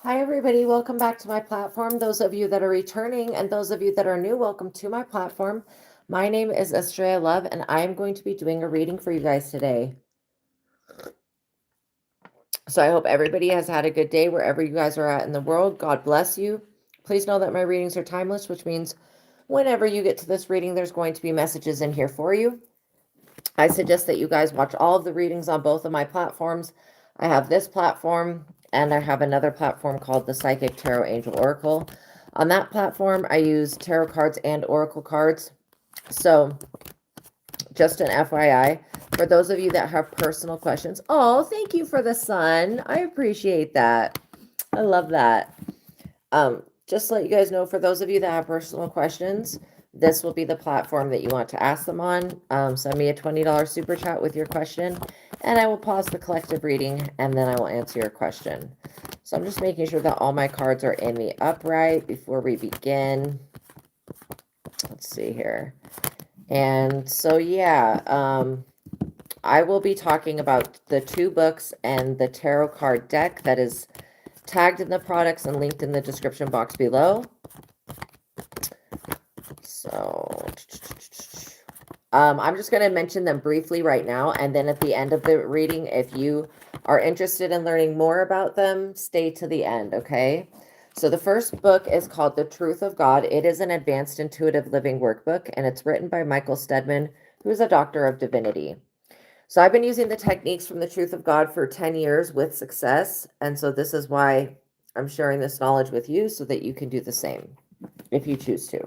Hi, everybody. Welcome back to my platform. Those of you that are returning and those of you that are new, welcome to my platform. My name is Astraea Love, and I am going to be doing a reading for you guys today. So I hope everybody has had a good day wherever you guys are at in the world. God bless you. Please know that my readings are timeless, which means whenever you get to this reading, there's going to be messages in here for you. I suggest that you guys watch all of the readings on both of my platforms. I have this platform and I have another platform called the Psychic Tarot Angel Oracle. On that platform, I use tarot cards and oracle cards. So just an FYI, for those of you that have personal questions, oh, thank you for the sun. I appreciate that. I love that. Just to let you guys know, for those of you that have personal questions, this will be the platform that you want to ask them on. Send me a $20 super chat with your question, and I will pause the collective reading, and then I will answer your question. So I'm just making sure that all my cards are in the upright before we begin. Let's see here. And so, yeah, I will be talking about the 2 books and the tarot card deck that is tagged in the products and linked in the description box below. So I'm just going to mention them briefly right now, and then at the end of the reading, if you are interested in learning more about them, stay to the end, okay? So the first book is called The Truth of God. It is an advanced intuitive living workbook, and it's written by Michael Steadman, who is a doctor of divinity. So I've been using the techniques from The Truth of God for 10 years with success, and so this is why I'm sharing this knowledge with you so that you can do the same if you choose to.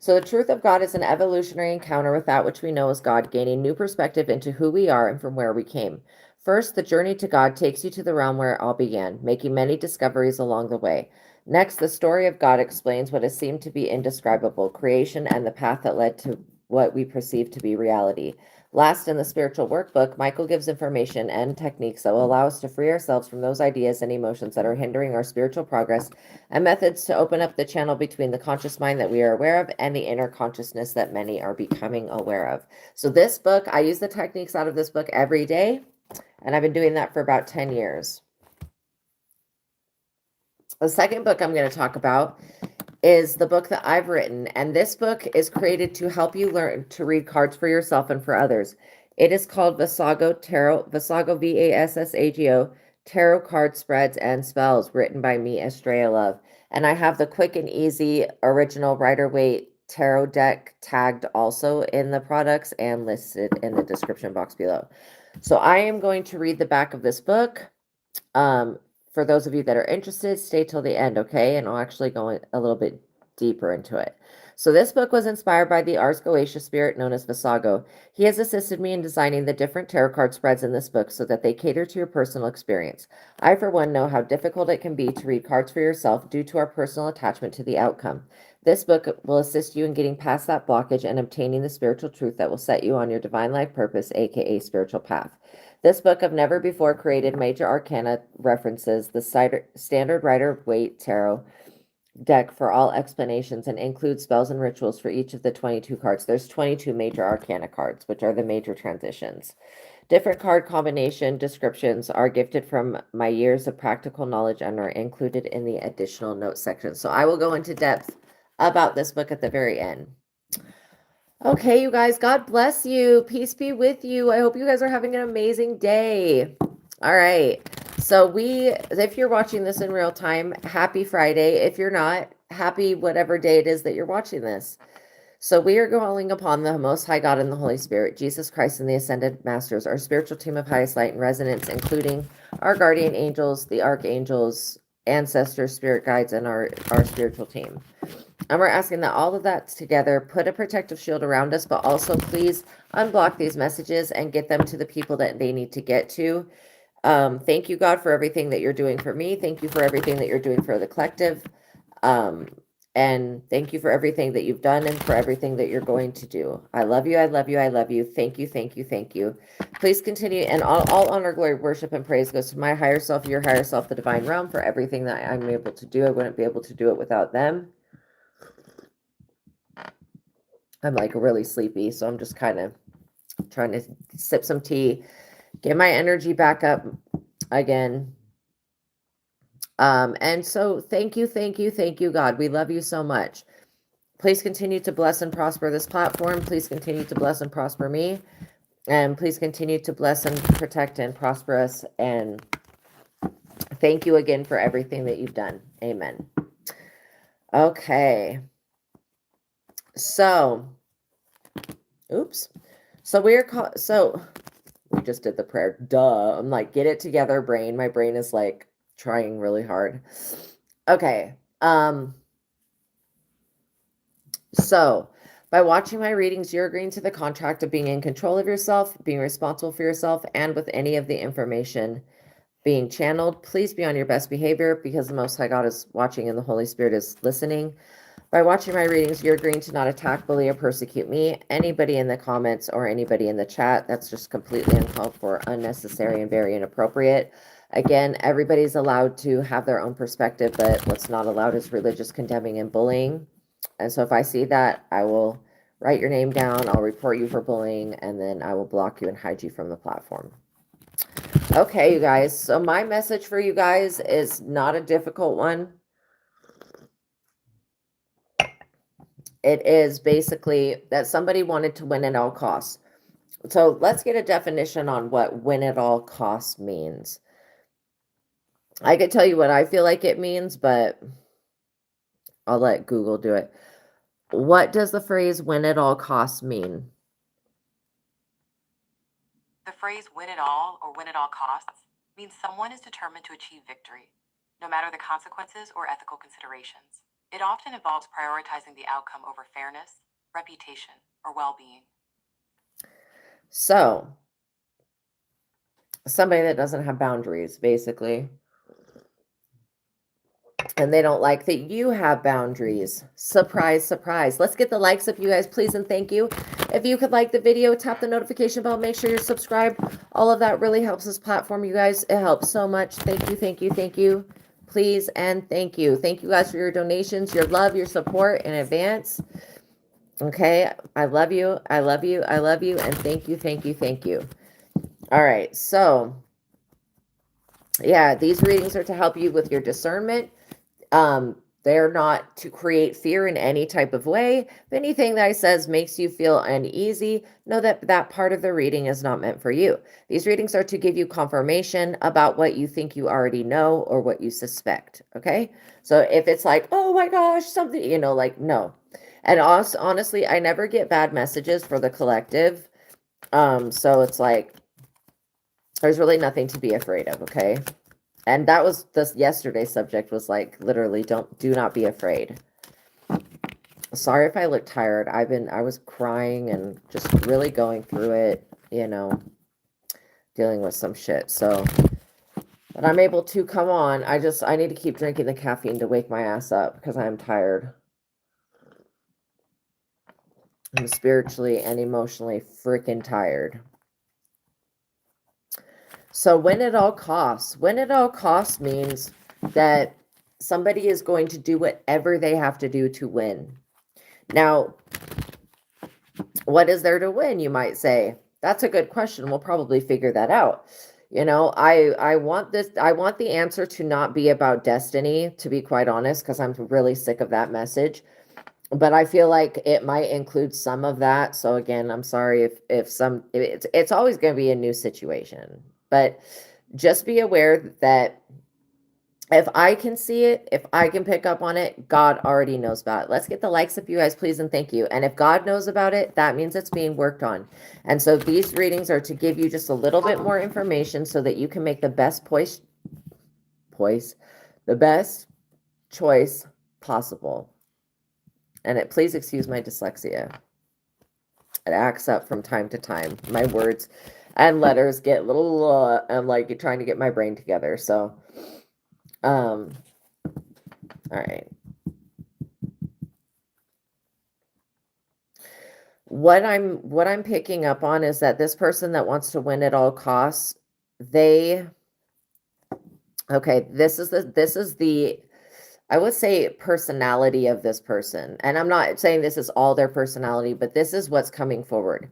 So the truth of God is an evolutionary encounter with that which we know as God, gaining new perspective into who we are and from where we came. First, the journey to God takes you to the realm where it all began, making many discoveries along the way. Next, the story of God explains what has seemed to be indescribable, creation and the path that led to what we perceive to be reality. Last, in the spiritual workbook, Michael gives information and techniques that will allow us to free ourselves from those ideas and emotions that are hindering our spiritual progress, and methods to open up the channel between the conscious mind that we are aware of and the inner consciousness that many are becoming aware of. So this book, I use the techniques out of this book every day, and I've been doing that for about 10 years. The second book I'm going to talk about is the book that I've written, and this book is created to help you learn to read cards for yourself and for others. It is called Vassago Tarot, Vassago, Vassago, Tarot Card Spreads and Spells, written by me, Astraea Love. And I have the quick and easy original Rider-Waite tarot deck tagged also in the products and listed in the description box below. So I am going to read the back of this book. For those of you that are interested, stay till the end, okay? And I'll actually go a little bit deeper into it. So this book was inspired by the Ars Goetia spirit known as Vassago. He has assisted me in designing the different tarot card spreads in this book so that they cater to your personal experience. I, for one, know how difficult it can be to read cards for yourself due to our personal attachment to the outcome. This book will assist you in getting past that blockage and obtaining the spiritual truth that will set you on your divine life purpose, aka spiritual path. This book of never before created major arcana references the standard Rider-Waite tarot deck for all explanations and includes spells and rituals for each of the 22 cards. There's 22 major arcana cards, which are the major transitions. Different card combination descriptions are gifted from my years of practical knowledge and are included in the additional notes section. So I will go into depth about this book at the very end. Okay, you guys, God bless you. Peace be with you. I hope you guys are having an amazing day. All right. So if you're watching this in real time, happy Friday. If you're not, happy whatever day it is that you're watching this. So we are calling upon the Most High God and the Holy Spirit, Jesus Christ and the Ascended Masters, our spiritual team of highest light and resonance, including our guardian angels, the archangels, ancestors, spirit guides, and our spiritual team. And we're asking that all of that together put a protective shield around us, but also please unblock these messages and get them to the people that they need to get to. Thank you, God, for everything that you're doing for me. Thank you for everything that you're doing for the collective. And thank you for everything that you've done and for everything that you're going to do. I love you. I love you. I love you. Thank you. Thank you. Thank you. Please continue. And all honor, glory, worship, and praise goes to my higher self, your higher self, the divine realm, for everything that I'm able to do. I wouldn't be able to do it without them. I'm like really sleepy, so I'm just kind of trying to sip some tea, get my energy back up again. And so thank you, God. We love you so much. Please continue to bless and prosper this platform. Please continue to bless and prosper me. And please continue to bless and protect and prosper us. And thank you again for everything that you've done. Amen. Okay. So, oops. So we just did the prayer. Duh. I'm like, get it together, brain. My brain is like trying really hard. Okay. So by watching my readings, you're agreeing to the contract of being in control of yourself, being responsible for yourself, and with any of the information being channeled. Please be on your best behavior because the Most High God is watching and the Holy Spirit is listening. By watching my readings, you're agreeing to not attack, bully, or persecute me, anybody in the comments, or anybody in the chat. That's just completely uncalled for, unnecessary, and very inappropriate. Again, everybody's allowed to have their own perspective, but what's not allowed is religious condemning and bullying. And so if I see that, I will write your name down, I'll report you for bullying, and then I will block you and hide you from the platform. Okay, you guys. So my message for you guys is not a difficult one. It is basically that somebody wanted to win at all costs. So let's get a definition on what win at all costs means. I could tell you what I feel like it means, but I'll let Google do it. What does the phrase win at all costs mean? The phrase win it all or win at all costs means someone is determined to achieve victory, no matter the consequences or ethical considerations. It often involves prioritizing the outcome over fairness, reputation, or well-being. So, somebody that doesn't have boundaries, basically. And they don't like that you have boundaries. Surprise, surprise. Let's get the likes up, you guys, please, and thank you. If you could like the video, tap the notification bell, make sure you're subscribed. All of that really helps this platform, you guys. It helps so much. Thank you, thank you, thank you. Please and thank you. Thank you guys for your donations, your love, your support in advance. Okay, I love you. I love you. I love you. And thank you, thank you, thank you. All right, so yeah, these readings are to help you with your discernment. They're not to create fear in any type of way. If anything that I says makes you feel uneasy, know that that part of the reading is not meant for you. These readings are to give you confirmation about what you think you already know or what you suspect. Okay. So if it's like, oh my gosh, something, like, no. And also, honestly, I never get bad messages for the collective. So it's like, there's really nothing to be afraid of. Okay. And that was this yesterday's subject was like, literally, do not be afraid. Sorry if I look tired. I was crying and just really going through it, dealing with some shit. So, but I'm able to come on. I need to keep drinking the caffeine to wake my ass up because I'm tired. I'm spiritually and emotionally freaking tired. So win at all costs. Win at all costs means that somebody is going to do whatever they have to do to win. Now, what is there to win, you might say? That's a good question. We'll probably figure that out. I want the answer to not be about destiny, to be quite honest, because I'm really sick of that message. But I feel like it might include some of that. So again, I'm sorry if it's always going to be a new situation. But just be aware that if I can see it, if I can pick up on it, God already knows about it. Let's get the likes up, you guys, please, and thank you. And if God knows about it, that means it's being worked on. And so these readings are to give you just a little bit more information so that you can make the best the best choice possible. And please excuse my dyslexia. It acts up from time to time. My words and letters get a little, I'm like trying to get my brain together. So, all right. What I'm picking up on is that this person that wants to win at all costs, this is the I would say personality of this person. And I'm not saying this is all their personality, but this is what's coming forward.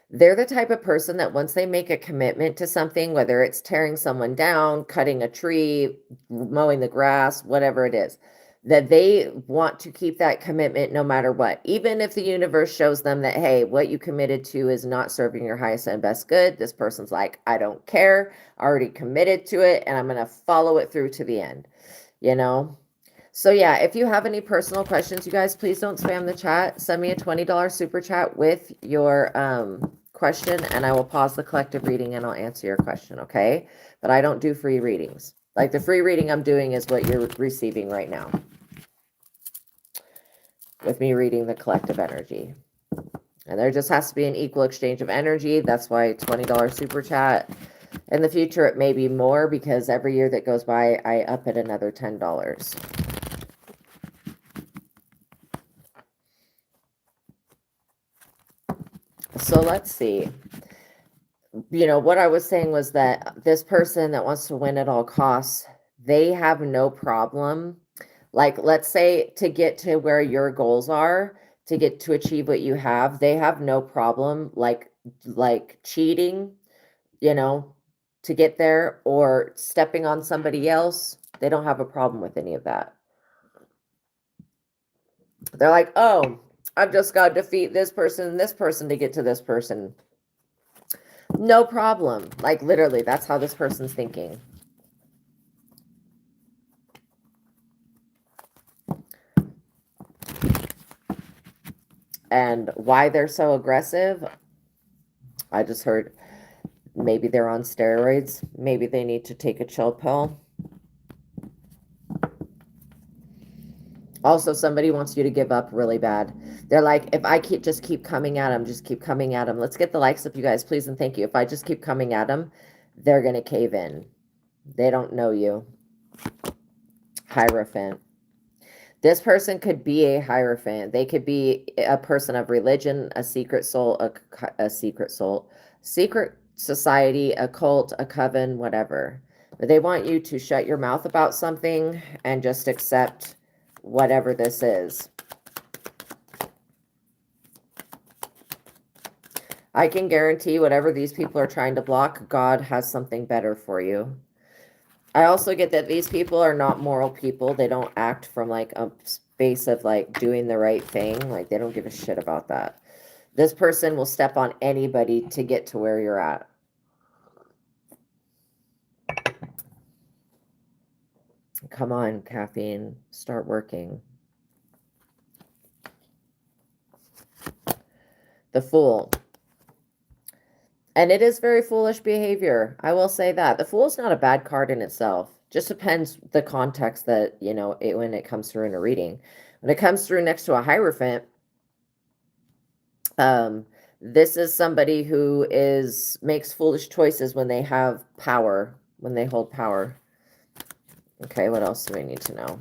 They're the type of person that once they make a commitment to something, whether it's tearing someone down, cutting a tree, mowing the grass, whatever it is, that they want to keep that commitment no matter what. Even if the universe shows them that, hey, what you committed to is not serving your highest and best good, this person's like, I don't care, already committed to it, and I'm going to follow it through to the end, you know? So yeah, if you have any personal questions, you guys, please don't spam the chat. Send me a $20 super chat with your question, and I will pause the collective reading and I'll answer your question, okay? But I don't do free readings. Like the free reading I'm doing is what you're receiving right now, with me reading the collective energy. And there just has to be an equal exchange of energy. That's why $20 super chat. In the future, it may be more because every year that goes by, I up it another $10. So let's see. You know, what I was saying was that this person that wants to win at all costs, they have no problem. Like, let's say to get to where your goals are, to get to achieve what you have, they have no problem like cheating, you know, to get there, or stepping on somebody else. They don't have a problem with any of that. They're like, oh, I've just got to defeat this person and this person to get to this person. No problem. Like literally, that's how this person's thinking. And why they're so aggressive, I just heard maybe they're on steroids. Maybe they need to take a chill pill. Also, somebody wants you to give up really bad. They're like, if I just keep coming at them, just keep coming at them. Let's get the likes up, you guys, please, and thank you. If I just keep coming at them, they're going to cave in. They don't know you. Hierophant. This person could be a hierophant. They could be a person of religion, a secret soul, a secret soul, secret society, a cult, a coven, whatever. But they want you to shut your mouth about something and just accept whatever this is. I can guarantee whatever these people are trying to block, God has something better for you. I also get that these people are not moral people. They don't act from like a space of like doing the right thing. Like they don't give a shit about that. This person will step on anybody to get to where you're at. Come on, caffeine, start working. The Fool. And it is very foolish behavior. I will say that. The Fool is not a bad card in itself. Just depends the context that, you know, when it comes through in a reading. When it comes through next to a Hierophant, this is somebody who makes foolish choices when they have power, when they hold power. Okay, what else do we need to know?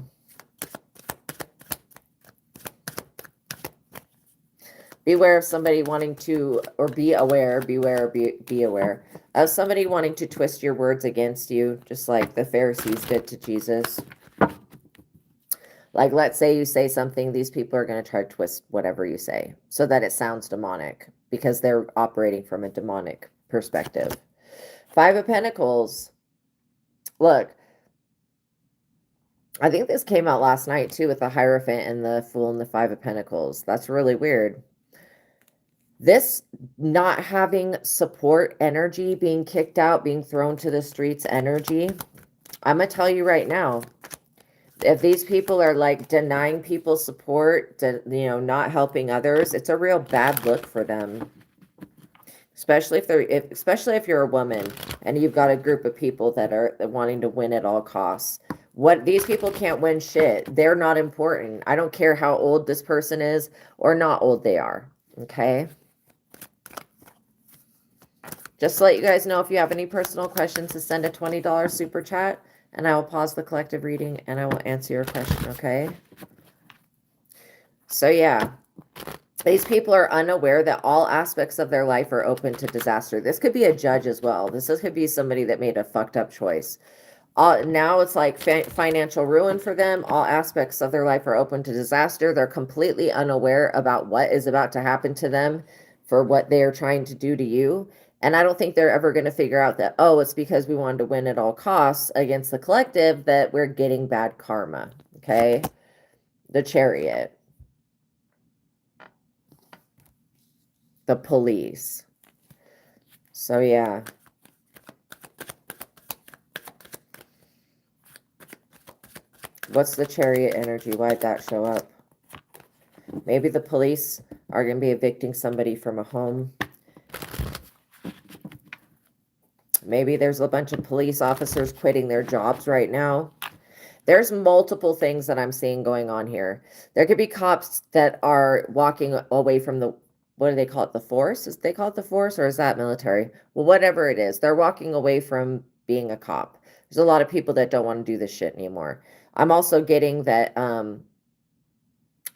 Beware of somebody wanting to, or be aware, beware, be aware of somebody wanting to twist your words against you, just like the Pharisees did to Jesus. Like, let's say you say something, these people are going to try to twist whatever you say so that it sounds demonic because they're operating from a demonic perspective. Five of Pentacles. Look, I think this came out last night too with the Hierophant and the Fool and the Five of Pentacles. That's really weird. This not having support energy, being kicked out, being thrown to the streets energy, I'm going to tell you right now, if these people are like denying people support, you know, not helping others, it's a real bad look for them. Especially if you're a woman and you've got a group of people that are wanting to win at all costs. These people can't win shit. They're not important. I don't care how old this person is or not old they are. Okay. Just to let you guys know, if you have any personal questions, to send a $20 super chat, and I will pause the collective reading and I will answer your question, okay? So yeah, these people are unaware that all aspects of their life are open to disaster. This could be a judge as well. This could be somebody that made a fucked up choice. Now it's like financial ruin for them. All aspects of their life are open to disaster. They're completely unaware about what is about to happen to them for what they are trying to do to you. And I don't think they're ever going to figure out that, oh, it's because we wanted to win at all costs against the collective that we're getting bad karma. Okay. The Chariot. The Police. So, yeah. What's the Chariot energy? Why'd that show up? Maybe the police are going to be evicting somebody from a home. Maybe there's a bunch of police officers quitting their jobs right now. There's multiple things that I'm seeing going on here. There could be cops that are walking away from the, what do they call it? The force? Is they call it the force, or is that military? Well, whatever it is, they're walking away from being a cop. There's a lot of people that don't want to do this shit anymore. I'm also getting that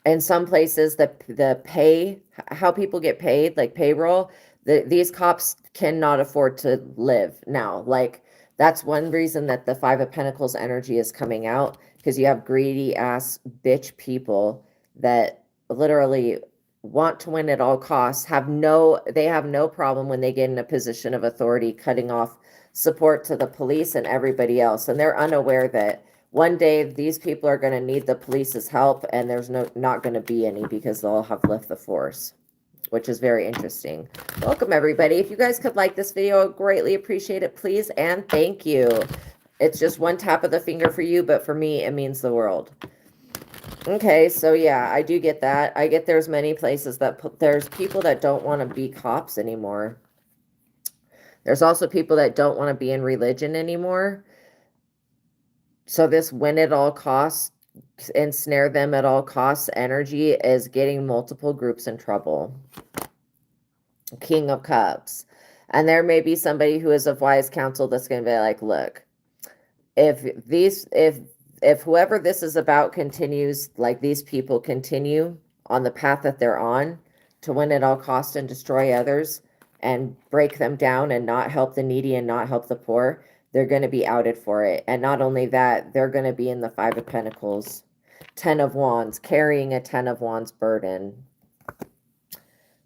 in some places the pay, how people get paid, like payroll, these cops cannot afford to live now. Like, that's one reason that the Five of Pentacles energy is coming out, because you have greedy ass bitch people that literally want to win at all costs, they have no problem when they get in a position of authority cutting off support to the police and everybody else. And they're unaware that one day these people are going to need the police's help, and there's not going to be any, because they'll have left the force, which is very interesting. Welcome, everybody. If you guys could like this video, I'd greatly appreciate it, please, and thank you. It's just one tap of the finger for you, but for me, it means the world. Okay, so yeah, I do get that. I get there's many places that there's people that don't want to be cops anymore. There's also people that don't want to be in religion anymore. So this win at all costs, ensnare them at all costs energy is getting multiple groups in trouble. King of Cups. And there may be somebody who is of wise counsel that's going to be like, look, if whoever this is about continues, like these people continue on the path that they're on to win at all costs and destroy others and break them down and not help the needy and not help the poor, they're going to be outed for it. And not only that, they're going to be in the Five of Pentacles, 10 of Wands, carrying a 10 of Wands burden.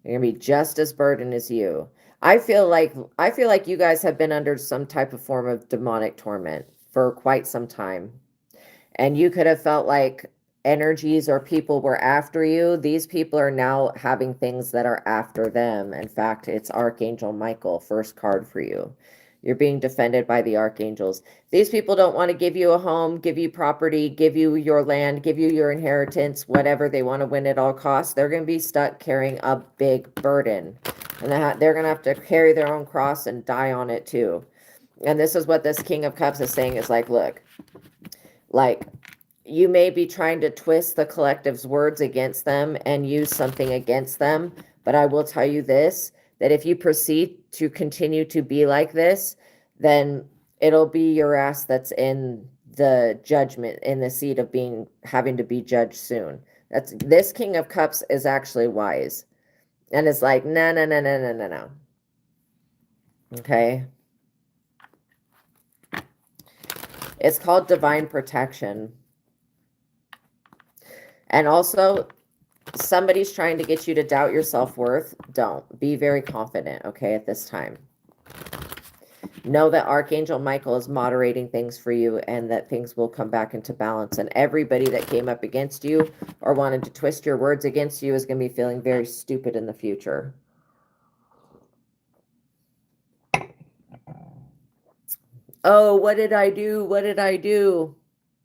They're going to be just as burdened as you. I feel like you guys have been under some type of form of demonic torment for quite some time. And you could have felt like energies or people were after you. These people are now having things that are after them. In fact, it's Archangel Michael, first card for you. You're being defended by the archangels. These people don't want to give you a home, give you property, give you your land, give you your inheritance, whatever. They want to win at all costs. They're going to be stuck carrying a big burden. And they're going to have to carry their own cross and die on it too. And this is what this King of Cups is saying, is like, look, like, you may be trying to twist the collective's words against them and use something against them. But I will tell you this, that if you proceed to continue to be like this, then it'll be your ass that's in the judgment, in the seat of having to be judged soon. This King of Cups is actually wise. And it's like, no, no, no, no, no, no, no. Okay. It's called divine protection. And also, somebody's trying to get you to doubt your self-worth. Don't. Be very confident, okay, at this time. Know that Archangel Michael is moderating things for you, and that things will come back into balance. And everybody that came up against you or wanted to twist your words against you is going to be feeling very stupid in the future. Oh, what did I do? What did I do?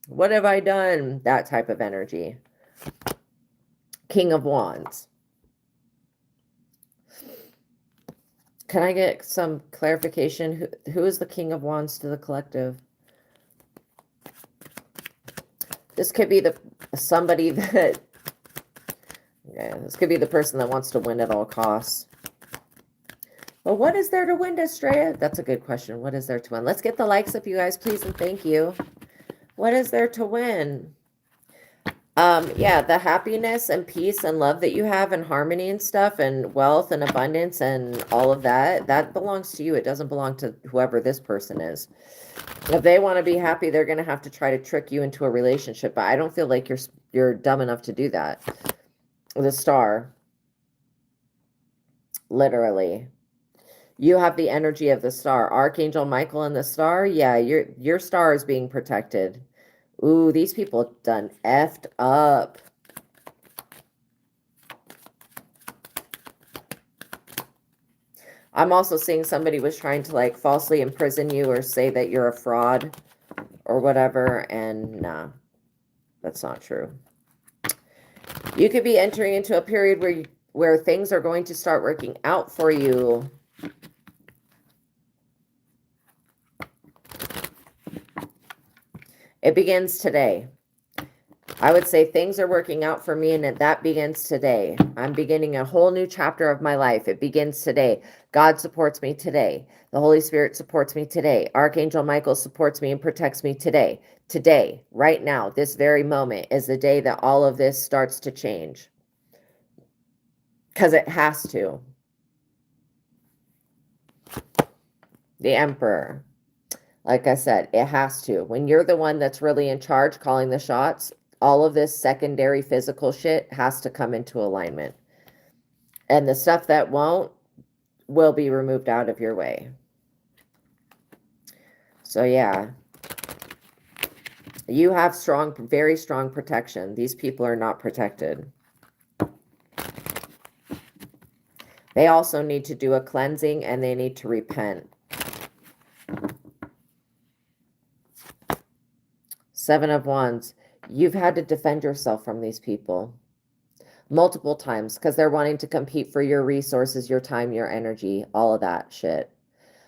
What have I done? That type of energy. King of Wands. Can I get some clarification? Who is the King of Wands to the collective? This could be somebody that, yeah, this could be the person that wants to win at all costs. Well, what is there to win, Astraea? That's a good question. What is there to win? Let's get the likes up, you guys, please, and thank you. What is there to win? Yeah, the happiness and peace and love that you have, and harmony and stuff, and wealth and abundance and all of that, that belongs to you. It doesn't belong to whoever this person is. If they want to be happy, they're going to have to try to trick you into a relationship, but I don't feel like you're dumb enough to do that. The Star. literally. You have the energy of the star. Archangel Michael and the star, yeah, your star is being protected. Ooh, these people done effed up. I'm also seeing somebody was trying to like falsely imprison you or say that you're a fraud or whatever, and nah, that's not true. You could be entering into a period where things are going to start working out for you. It begins today. I would say things are working out for me, and that begins today. I'm beginning a whole new chapter of my life. It begins today. God supports me today. The Holy Spirit supports me today. Archangel Michael supports me and protects me today. Today, right now, this very moment is the day that all of this starts to change. Because it has to. The Emperor. Like I said, it has to. When you're the one that's really in charge, calling the shots, all of this secondary physical shit has to come into alignment. And the stuff that won't will be removed out of your way. So yeah. You have strong, very strong protection. These people are not protected. They also need to do a cleansing and they need to repent. 7 of Wands. You've had to defend yourself from these people multiple times because they're wanting to compete for your resources, your time, your energy, all of that shit.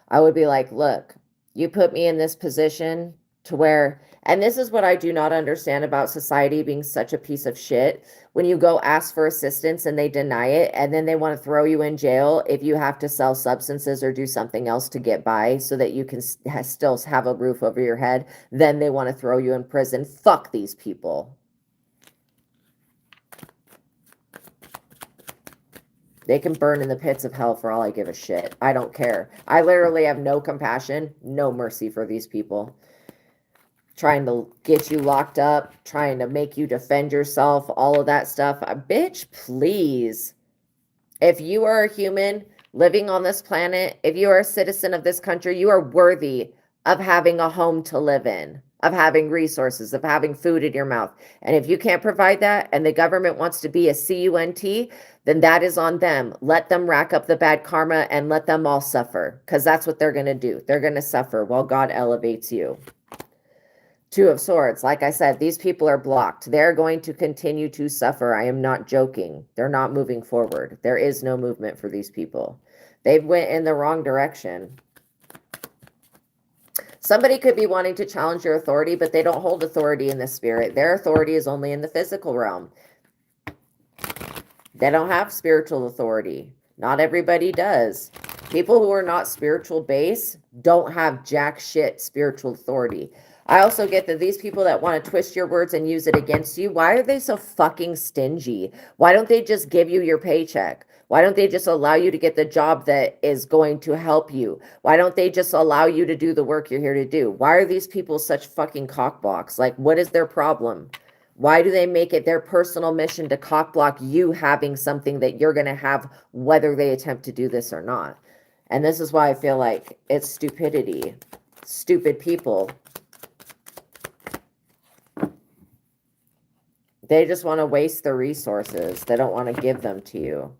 I would be like, look, you put me in this position to where, and this is what I do not understand about society being such a piece of shit. When you go ask for assistance and they deny it, and then they want to throw you in jail if you have to sell substances or do something else to get by so that you can still have a roof over your head, then they want to throw you in prison. Fuck these people. They can burn in the pits of hell for all I give a shit. I don't care. I literally have no compassion, no mercy for these people. Trying to get you locked up, trying to make you defend yourself, all of that stuff. Bitch, please. If you are a human living on this planet, if you are a citizen of this country, you are worthy of having a home to live in, of having resources, of having food in your mouth. And if you can't provide that and the government wants to be a CUNT, then that is on them. Let them rack up the bad karma and let them all suffer, because that's what they're going to do. They're going to suffer while God elevates you. 2 of Swords. Like I said, these people are blocked. They're going to continue to suffer. I am not joking. They're not moving forward. There is no movement for these people. They went in the wrong direction. Somebody could be wanting to challenge your authority, but they don't hold authority in the spirit. Their authority is only in the physical realm. They don't have spiritual authority. Not everybody does. People who are not spiritual base don't have jack shit spiritual authority. I also get that these people that want to twist your words and use it against you, why are they so fucking stingy? Why don't they just give you your paycheck? Why don't they just allow you to get the job that is going to help you? Why don't they just allow you to do the work you're here to do? Why are these people such fucking cockblocks? Like, what is their problem? Why do they make it their personal mission to cockblock you having something that you're going to have, whether they attempt to do this or not? And this is why I feel like it's stupidity. Stupid people. They just want to waste the resources. They don't want to give them to you.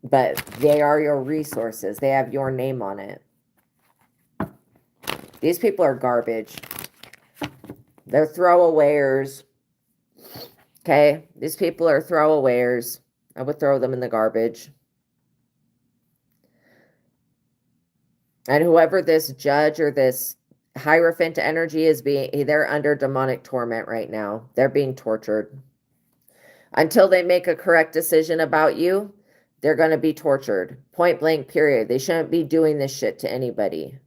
But they are your resources. They have your name on it. These people are garbage. They're throwawayers. Okay? These people are throwawayers. I would throw them in the garbage. And whoever this judge or this Hierophant energy is they're under demonic torment right now. They're being tortured. Until they make a correct decision about you, they're going to be tortured. Point blank, period. They shouldn't be doing this shit to anybody.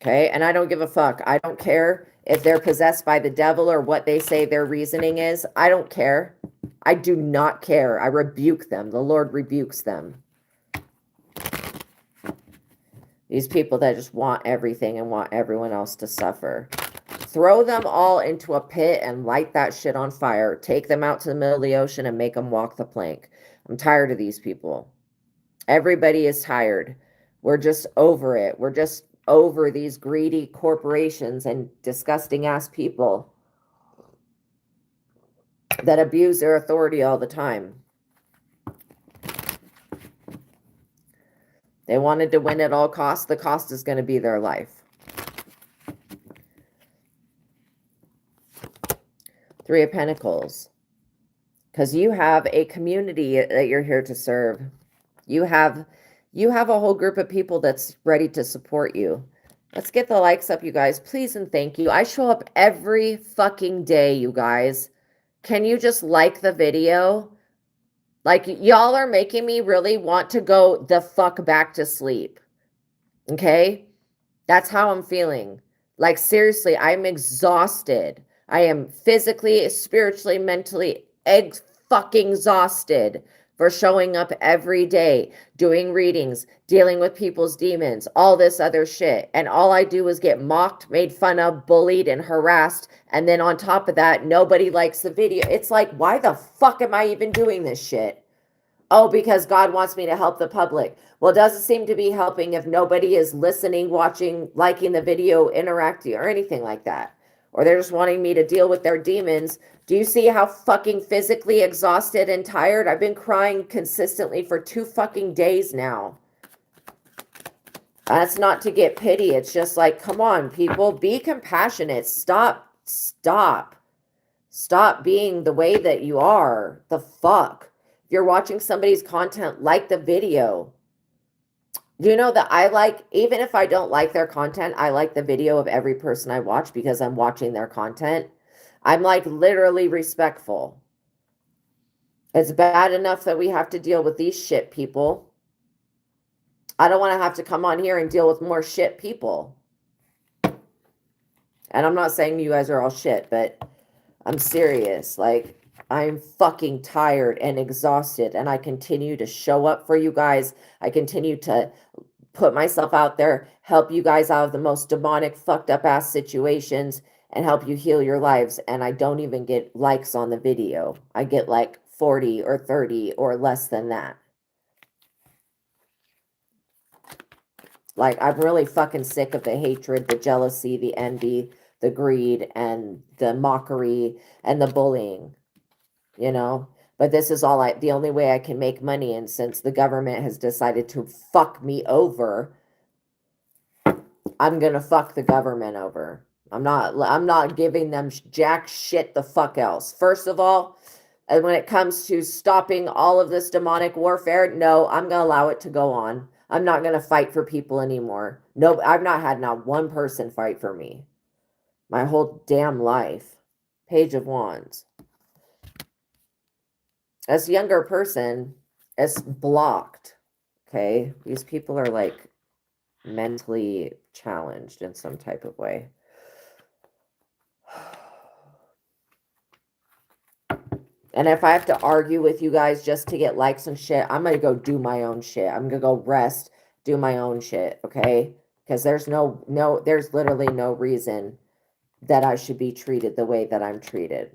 Okay? And I don't give a fuck. I don't care if they're possessed by the devil or what they say their reasoning is. I don't care. I do not care. I rebuke them. The Lord rebukes them. These people that just want everything and want everyone else to suffer. Throw them all into a pit and light that shit on fire. Take them out to the middle of the ocean and make them walk the plank. I'm tired of these people. Everybody is tired. We're just over it. We're just over these greedy corporations and disgusting ass people that abuse their authority all the time. They wanted to win at all costs. The cost is going to be their life. 3 of Pentacles. Because you have a community that you're here to serve. You have a whole group of people that's ready to support you. Let's get the likes up, you guys. Please and thank you. I show up every fucking day, you guys. Can you just like the video? Like, y'all are making me really want to go the fuck back to sleep. Okay? That's how I'm feeling. Like, seriously, I'm exhausted. I am physically, spiritually, mentally fucking exhausted for showing up every day, doing readings, dealing with people's demons, all this other shit. And all I do is get mocked, made fun of, bullied, and harassed. And then on top of that, nobody likes the video. It's like, why the fuck am I even doing this shit? Oh, because God wants me to help the public. Well, it doesn't seem to be helping if nobody is listening, watching, liking the video, interacting, or anything like that. Or they're just wanting me to deal with their demons. Do you see how fucking physically exhausted and tired? I've been crying consistently for 2 fucking days now. That's not to get pity. It's just like, come on, people, be compassionate. Stop being the way that you are. The fuck. If you're watching somebody's content, like the video. You know that I like, even if I don't like their content, I like the video of every person I watch because I'm watching their content. I'm like literally respectful. It's bad enough that we have to deal with these shit people. I don't want to have to come on here and deal with more shit people. And I'm not saying you guys are all shit, but I'm serious. Like, I'm fucking tired and exhausted, and I continue to show up for you guys. I continue to put myself out there, help you guys out of the most demonic, fucked up ass situations, and help you heal your lives. And I don't even get likes on the video. I get like 40 or 30 or less than that. Like, I'm really fucking sick of the hatred, the jealousy, the envy, the greed, and the mockery, and the bullying. You know, but this is all the only way I can make money. And since the government has decided to fuck me over, I'm going to fuck the government over. I'm not giving them jack shit the fuck else. First of all, and when it comes to stopping all of this demonic warfare, no, I'm going to allow it to go on. I'm not going to fight for people anymore. No, I've not had not one person fight for me. My whole damn life. Page of Wands. As a younger person, it's blocked. Okay? These people are like mentally challenged in some type of way. And if I have to argue with you guys just to get likes and shit, I'm going to go do my own shit. I'm going to go rest, do my own shit, okay? Because there's there's literally no reason that I should be treated the way that I'm treated.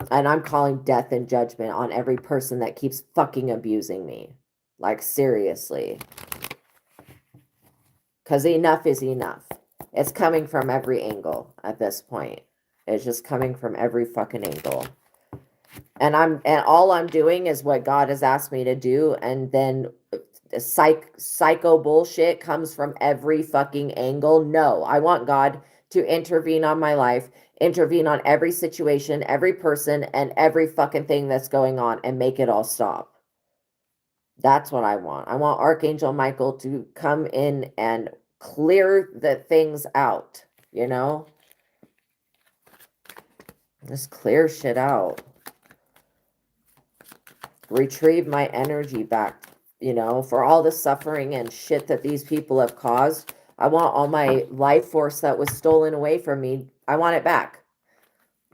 And I'm calling death and judgment on every person that keeps fucking abusing me. Like, seriously. Because enough is enough. It's coming from every angle at this point. It's just coming from every fucking angle. And all I'm doing is what God has asked me to do. And then psycho bullshit comes from every fucking angle. No, I want God to intervene on my life, intervene on every situation, every person, and every fucking thing that's going on, and make it all stop. That's what I want. I want Archangel Michael to come in and clear the things out, you know? Just clear shit out. Retrieve my energy back, you know, for all the suffering and shit that these people have caused. I want all my life force that was stolen away from me. I want it back.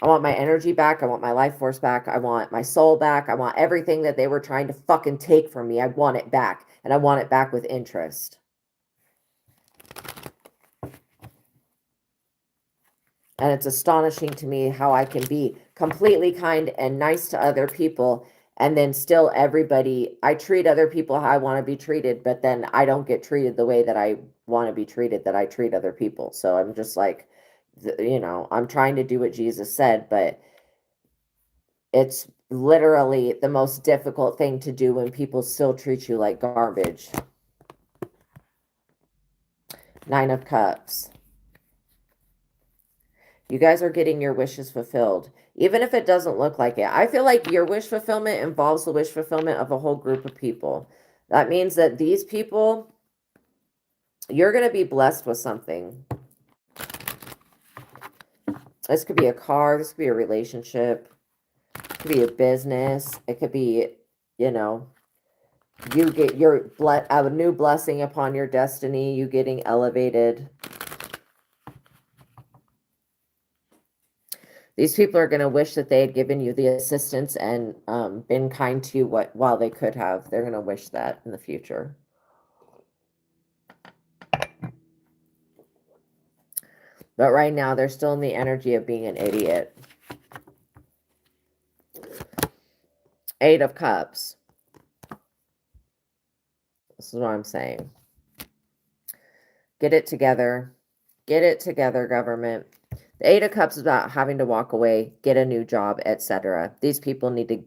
I want my energy back. I want my life force back. I want my soul back. I want everything that they were trying to fucking take from me. I want it back. And I want it back with interest. And it's astonishing to me how I can be completely kind and nice to other people, and then still I treat other people how I want to be treated, but then I don't get treated the way that I want to be treated, that I treat other people. So I'm just like, I'm trying to do what Jesus said, but it's literally the most difficult thing to do when people still treat you like garbage. 9 of Cups. You guys are getting your wishes fulfilled, even if it doesn't look like it. I feel like your wish fulfillment involves the wish fulfillment of a whole group of people. That means that these people, you're going to be blessed with something. This could be a car. This could be a relationship. It could be a business. It could be, you get a new blessing upon your destiny. You getting elevated. These people are going to wish that they had given you the assistance and been kind to you while they could have. They're going to wish that in the future. But right now, they're still in the energy of being an idiot. 8 of Cups. This is what I'm saying. Get it together. Get it together, government. The 8 of Cups is about having to walk away, get a new job, etc. These people need to,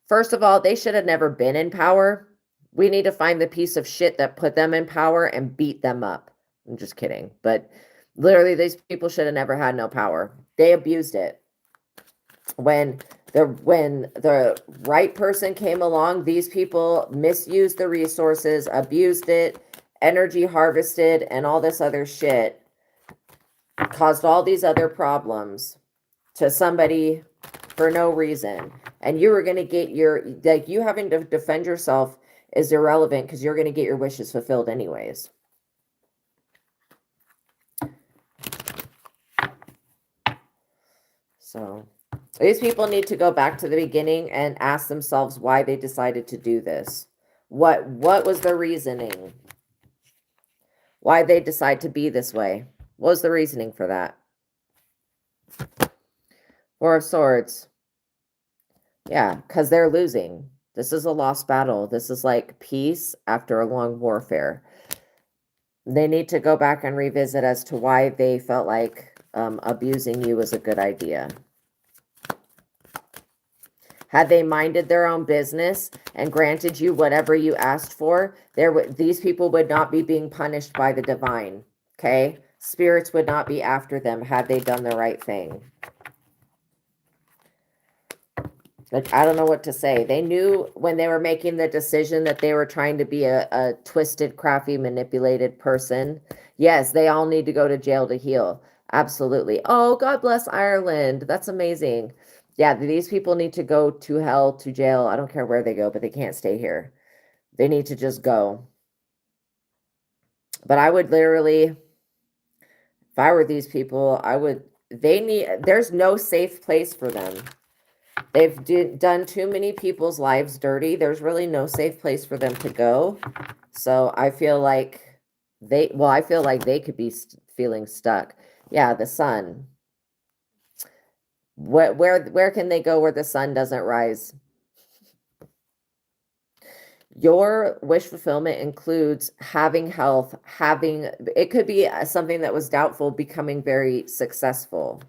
first of all, they should have never been in power. We need to find the piece of shit that put them in power and beat them up. I'm just kidding. But literally, these people should have never had no power. They abused it. When the right person came along, these people misused the resources, abused it, energy harvested, and all this other shit. Caused all these other problems to somebody for no reason. And you were going to get you having to defend yourself is irrelevant because you're going to get your wishes fulfilled anyways. So these people need to go back to the beginning and ask themselves why they decided to do this. What was the reasoning? Why they decide to be this way? What was the reasoning for that? 4 of Swords. Yeah, because they're losing. This is a lost battle. This is like peace after a long warfare. They need to go back and revisit as to why they felt like abusing you was a good idea. Had they minded their own business and granted you whatever you asked for, these people would not be being punished by the divine. Okay? Spirits would not be after them had they done the right thing. Like, I don't know what to say. They knew when they were making the decision that they were trying to be a twisted, crafty, manipulated person. Yes, they all need to go to jail to heal. Absolutely. Oh, God bless Ireland. That's amazing. Yeah, these people need to go to hell, to jail. I don't care where they go, but they can't stay here. They need to just go. But I would literally... If I were these people, there's no safe place for them. They've done too many people's lives dirty. There's really no safe place for them to go. So I feel like they could be feeling stuck. Yeah, the sun. Where can they go where the sun doesn't rise? Your wish fulfillment includes having health, it could be something that was doubtful becoming very successful.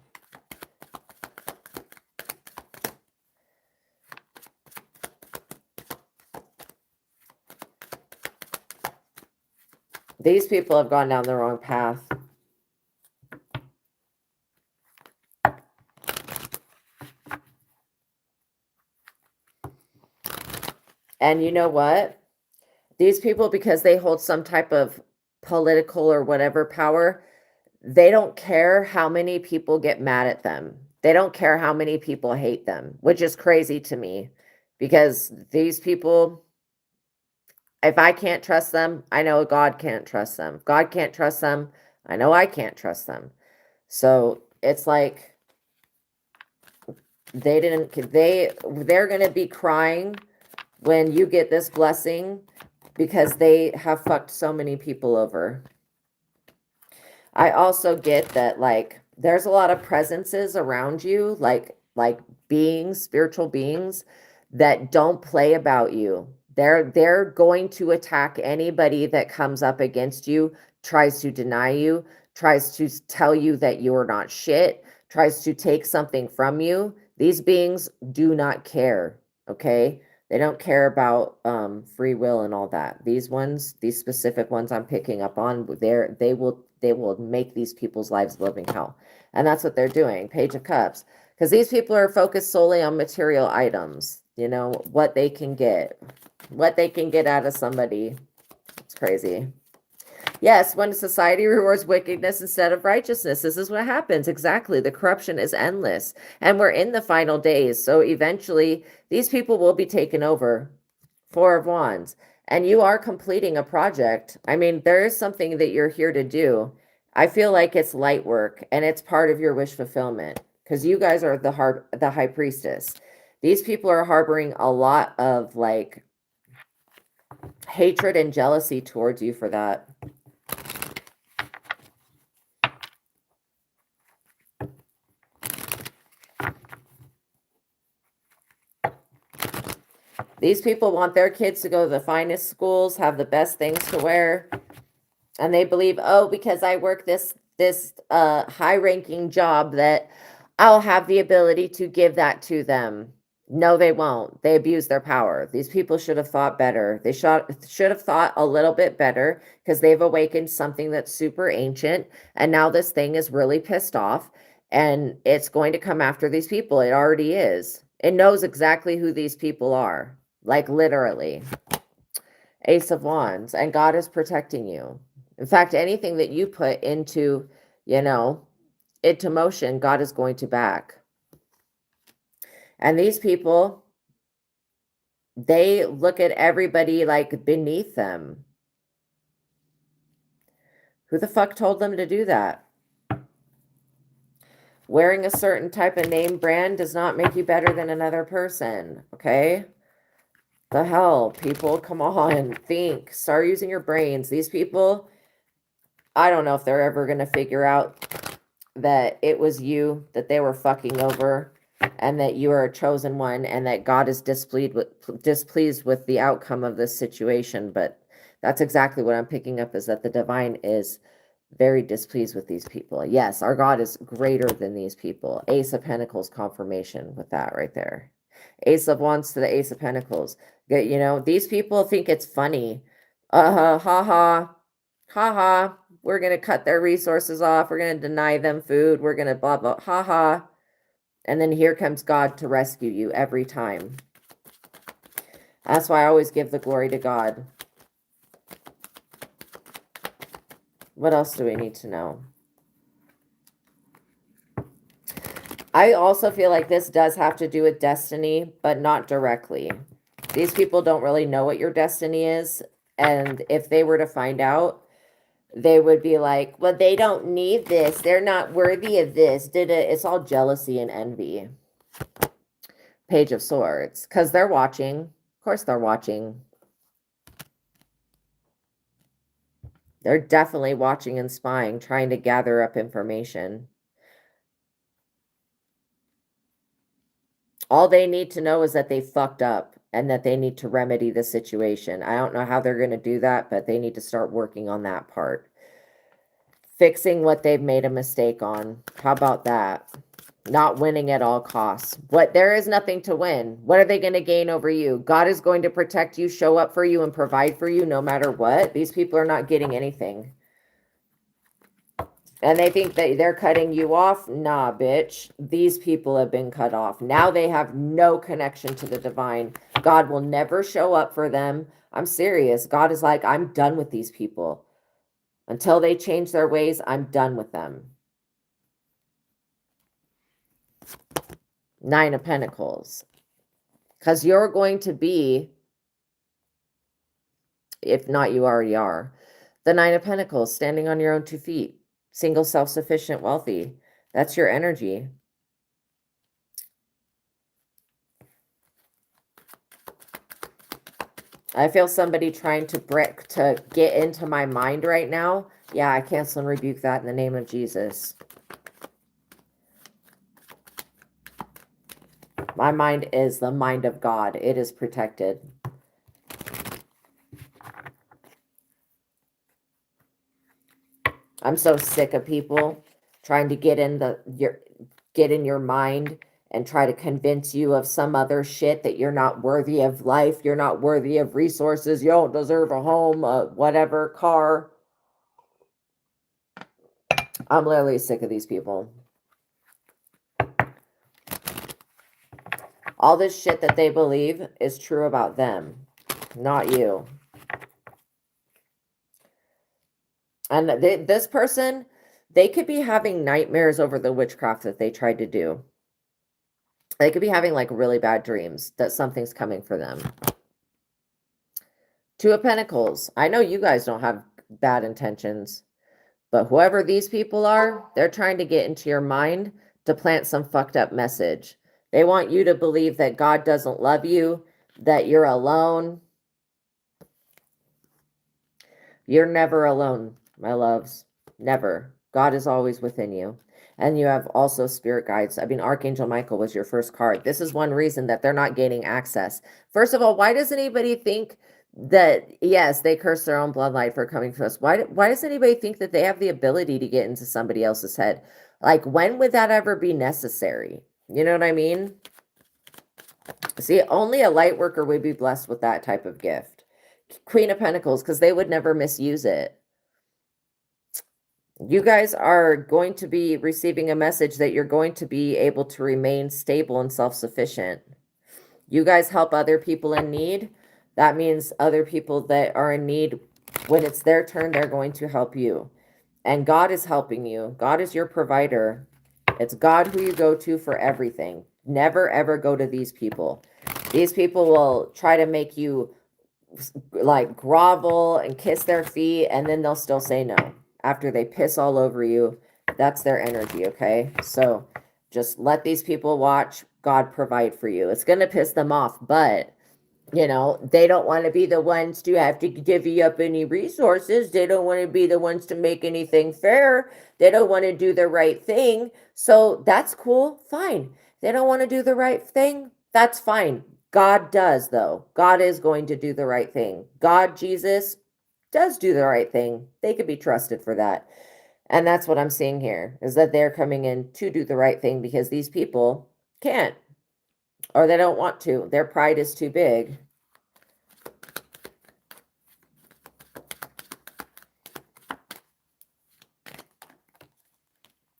These people have gone down the wrong path. And you know what? These people, because they hold some type of political or whatever power, they don't care how many people get mad at them. They don't care how many people hate them, which is crazy to me because these people, if I can't trust them, I know God can't trust them. If God can't trust them, I know I can't trust them. So it's like they're going to be crying when you get this blessing because they have fucked so many people over. I also get that, like, there's a lot of presences around you, like beings, spiritual beings that don't play about you. They're going to attack anybody that comes up against you, tries to deny you, tries to tell you that you're not shit, tries to take something from you. These beings do not care, okay? They don't care about free will and all that. These ones, these specific ones I'm picking up on, they will make these people's lives a living hell. And that's what they're doing. Page of Cups. Because these people are focused solely on material items, you know, what they can get out of somebody. It's crazy. Yes, when society rewards wickedness instead of righteousness, this is what happens. Exactly. The corruption is endless. And we're in the final days. So eventually, these people will be taken over. Four of Wands. And you are completing a project. I mean, there is something that you're here to do. I feel like it's light work, and it's part of your wish fulfillment. Because you guys are the high priestess. These people are harboring a lot of, like, hatred and jealousy towards you for that. These people want their kids to go to the finest schools, have the best things to wear, and they believe, oh, because I work this high-ranking job, that I'll have the ability to give that to them. No, they won't. They abuse their power. These people should have thought better. They should have thought a little bit better, because they've awakened something that's super ancient, and now this thing is really pissed off, and it's going to come after these people. It already is. It knows exactly who these people are. Like, literally. Ace of Wands. And God is protecting you. In fact, anything that you put into, into motion, God is going to back. And these people, they look at everybody like beneath them. Who the fuck told them to do that? Wearing a certain type of name brand does not make you better than another person, okay? The hell, people, come on, think, start using your brains. These people, I don't know if they're ever going to figure out that it was you that they were fucking over, and that you are a chosen one, and that God is displeased with the outcome of this situation. But that's exactly what I'm picking up, is that the divine is very displeased with these people. Yes, our God is greater than these people. Ace of Pentacles confirmation with that right there. Ace of Wands to the Ace of Pentacles. These people think it's funny. Ha ha, ha ha. We're going to cut their resources off. We're going to deny them food. We're going to blah, blah, ha ha. And then here comes God to rescue you every time. That's why I always give the glory to God. What else do we need to know? I also feel like this does have to do with destiny, but not directly. These people don't really know what your destiny is. And if they were to find out, they would be like, well, they don't need this. They're not worthy of this. It's all jealousy and envy. Page of Swords. Because they're watching. Of course they're watching. They're definitely watching and spying, trying to gather up information. All they need to know is that they fucked up, and that they need to remedy the situation. I don't know how they're going to do that, but they need to start working on that part. Fixing what they've made a mistake on. How about that? Not winning at all costs. There is nothing to win. What are they going to gain over you? God is going to protect you, show up for you, and provide for you no matter what. These people are not getting anything. And they think that they're cutting you off. Nah, bitch. These people have been cut off. Now they have no connection to the divine. God will never show up for them. I'm serious. God is like, I'm done with these people. Until they change their ways, I'm done with them. Nine of Pentacles. Because you're going to be, if not you already are, the Nine of Pentacles, standing on your own 2 feet. Single, self-sufficient, wealthy. That's your energy. I feel somebody trying to get into my mind right now. Yeah, I cancel and rebuke that in the name of Jesus. My mind is the mind of God. It is protected. I'm so sick of people trying to get in your mind and try to convince you of some other shit that you're not worthy of life, you're not worthy of resources, you don't deserve a home, whatever, car. I'm literally sick of these people. All this shit that they believe is true about them, not you. And this person, they could be having nightmares over the witchcraft that they tried to do. They could be having like really bad dreams that something's coming for them. Two of Pentacles. I know you guys don't have bad intentions, but whoever these people are, they're trying to get into your mind to plant some fucked up message. They want you to believe that God doesn't love you, that you're alone. You're never alone, my loves. Never. God is always within you. And you have also spirit guides. I mean, Archangel Michael was your first card. This is one reason that they're not gaining access. First of all, why does anybody think that, yes, they curse their own bloodline for coming for us? Why does anybody think that they have the ability to get into somebody else's head? Like, when would that ever be necessary? You know what I mean? See, only a light worker would be blessed with that type of gift. Queen of Pentacles, because they would never misuse it. You guys are going to be receiving a message that you're going to be able to remain stable and self-sufficient. You guys help other people in need. That means other people that are in need, when it's their turn, they're going to help you. And God is helping you. God is your provider. It's God who you go to for everything. Never, ever go to these people. These people will try to make you like grovel and kiss their feet, and then they'll still say no after they piss all over you. That's their energy, okay? So just let these people watch God provide for you. It's going to piss them off, but you know, they don't want to be the ones to have to divvy up any resources. They don't want to be the ones to make anything fair. They don't want to do the right thing. So that's cool. Fine. They don't want to do the right thing. That's fine. God does, though. God is going to do the right thing. God, Jesus, does do the right thing. They could be trusted for that. And that's what I'm seeing here, is that they're coming in to do the right thing because these people can't, or they don't want to. Their pride is too big.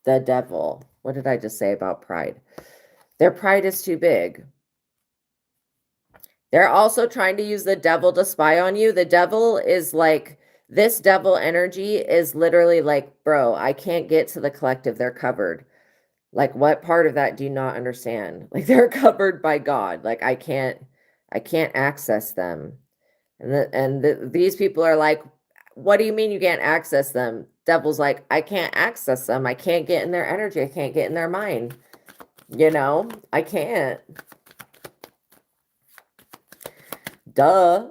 The devil. What did I just say about pride? Their pride is too big. They're also trying to use the devil to spy on you. The devil is like, this devil energy is literally like, bro, I can't get to the collective. They're covered. Like, what part of that do you not understand? Like, they're covered by God. Like, I can't access them. And these people are like, what do you mean you can't access them? Devil's like, I can't access them. I can't get in their energy. I can't get in their mind. You know, I can't. Duh.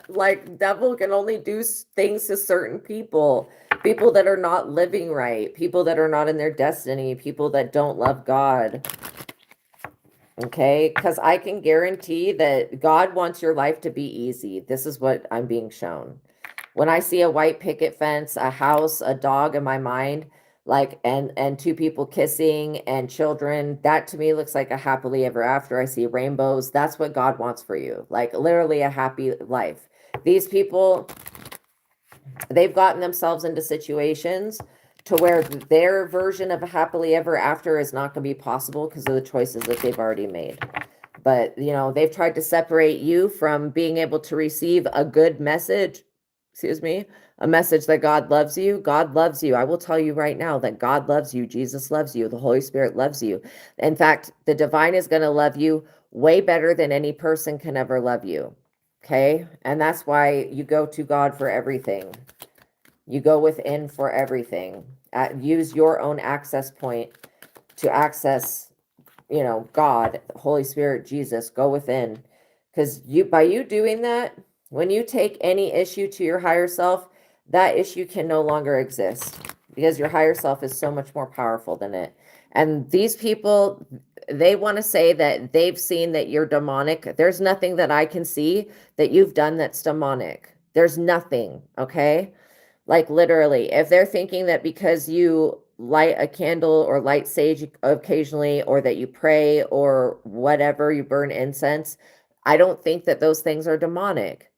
Like, devil can only do things to certain people. People that are not living right. People that are not in their destiny. People that don't love God. Okay? Because I can guarantee that God wants your life to be easy. This is what I'm being shown. When I see a white picket fence, a house, a dog in my mind, like, and two people kissing and children, that to me looks like a happily ever after. I see rainbows. That's what God wants for you. Like, literally a happy life. These people, they've gotten themselves into situations to where their version of a happily ever after is not going to be possible because of the choices that they've already made. But, you know, they've tried to separate you from being able to receive a good message, excuse me, a message that God loves you. God loves you. I will tell you right now that God loves you. Jesus loves you. The Holy Spirit loves you. In fact, the divine is going to love you way better than any person can ever love you. Okay? And that's why you go to God for everything. You go within for everything. Use your own access point to access, you know, God, Holy Spirit, Jesus. Go within. Because by you doing that, when you take any issue to your higher self, that issue can no longer exist because your higher self is so much more powerful than it. And these people, they want to say that they've seen that you're demonic. There's nothing that I can see that you've done that's demonic. There's nothing, okay? Like literally, if they're thinking that because you light a candle or light sage occasionally, or that you pray or whatever, you burn incense, I don't think that those things are demonic.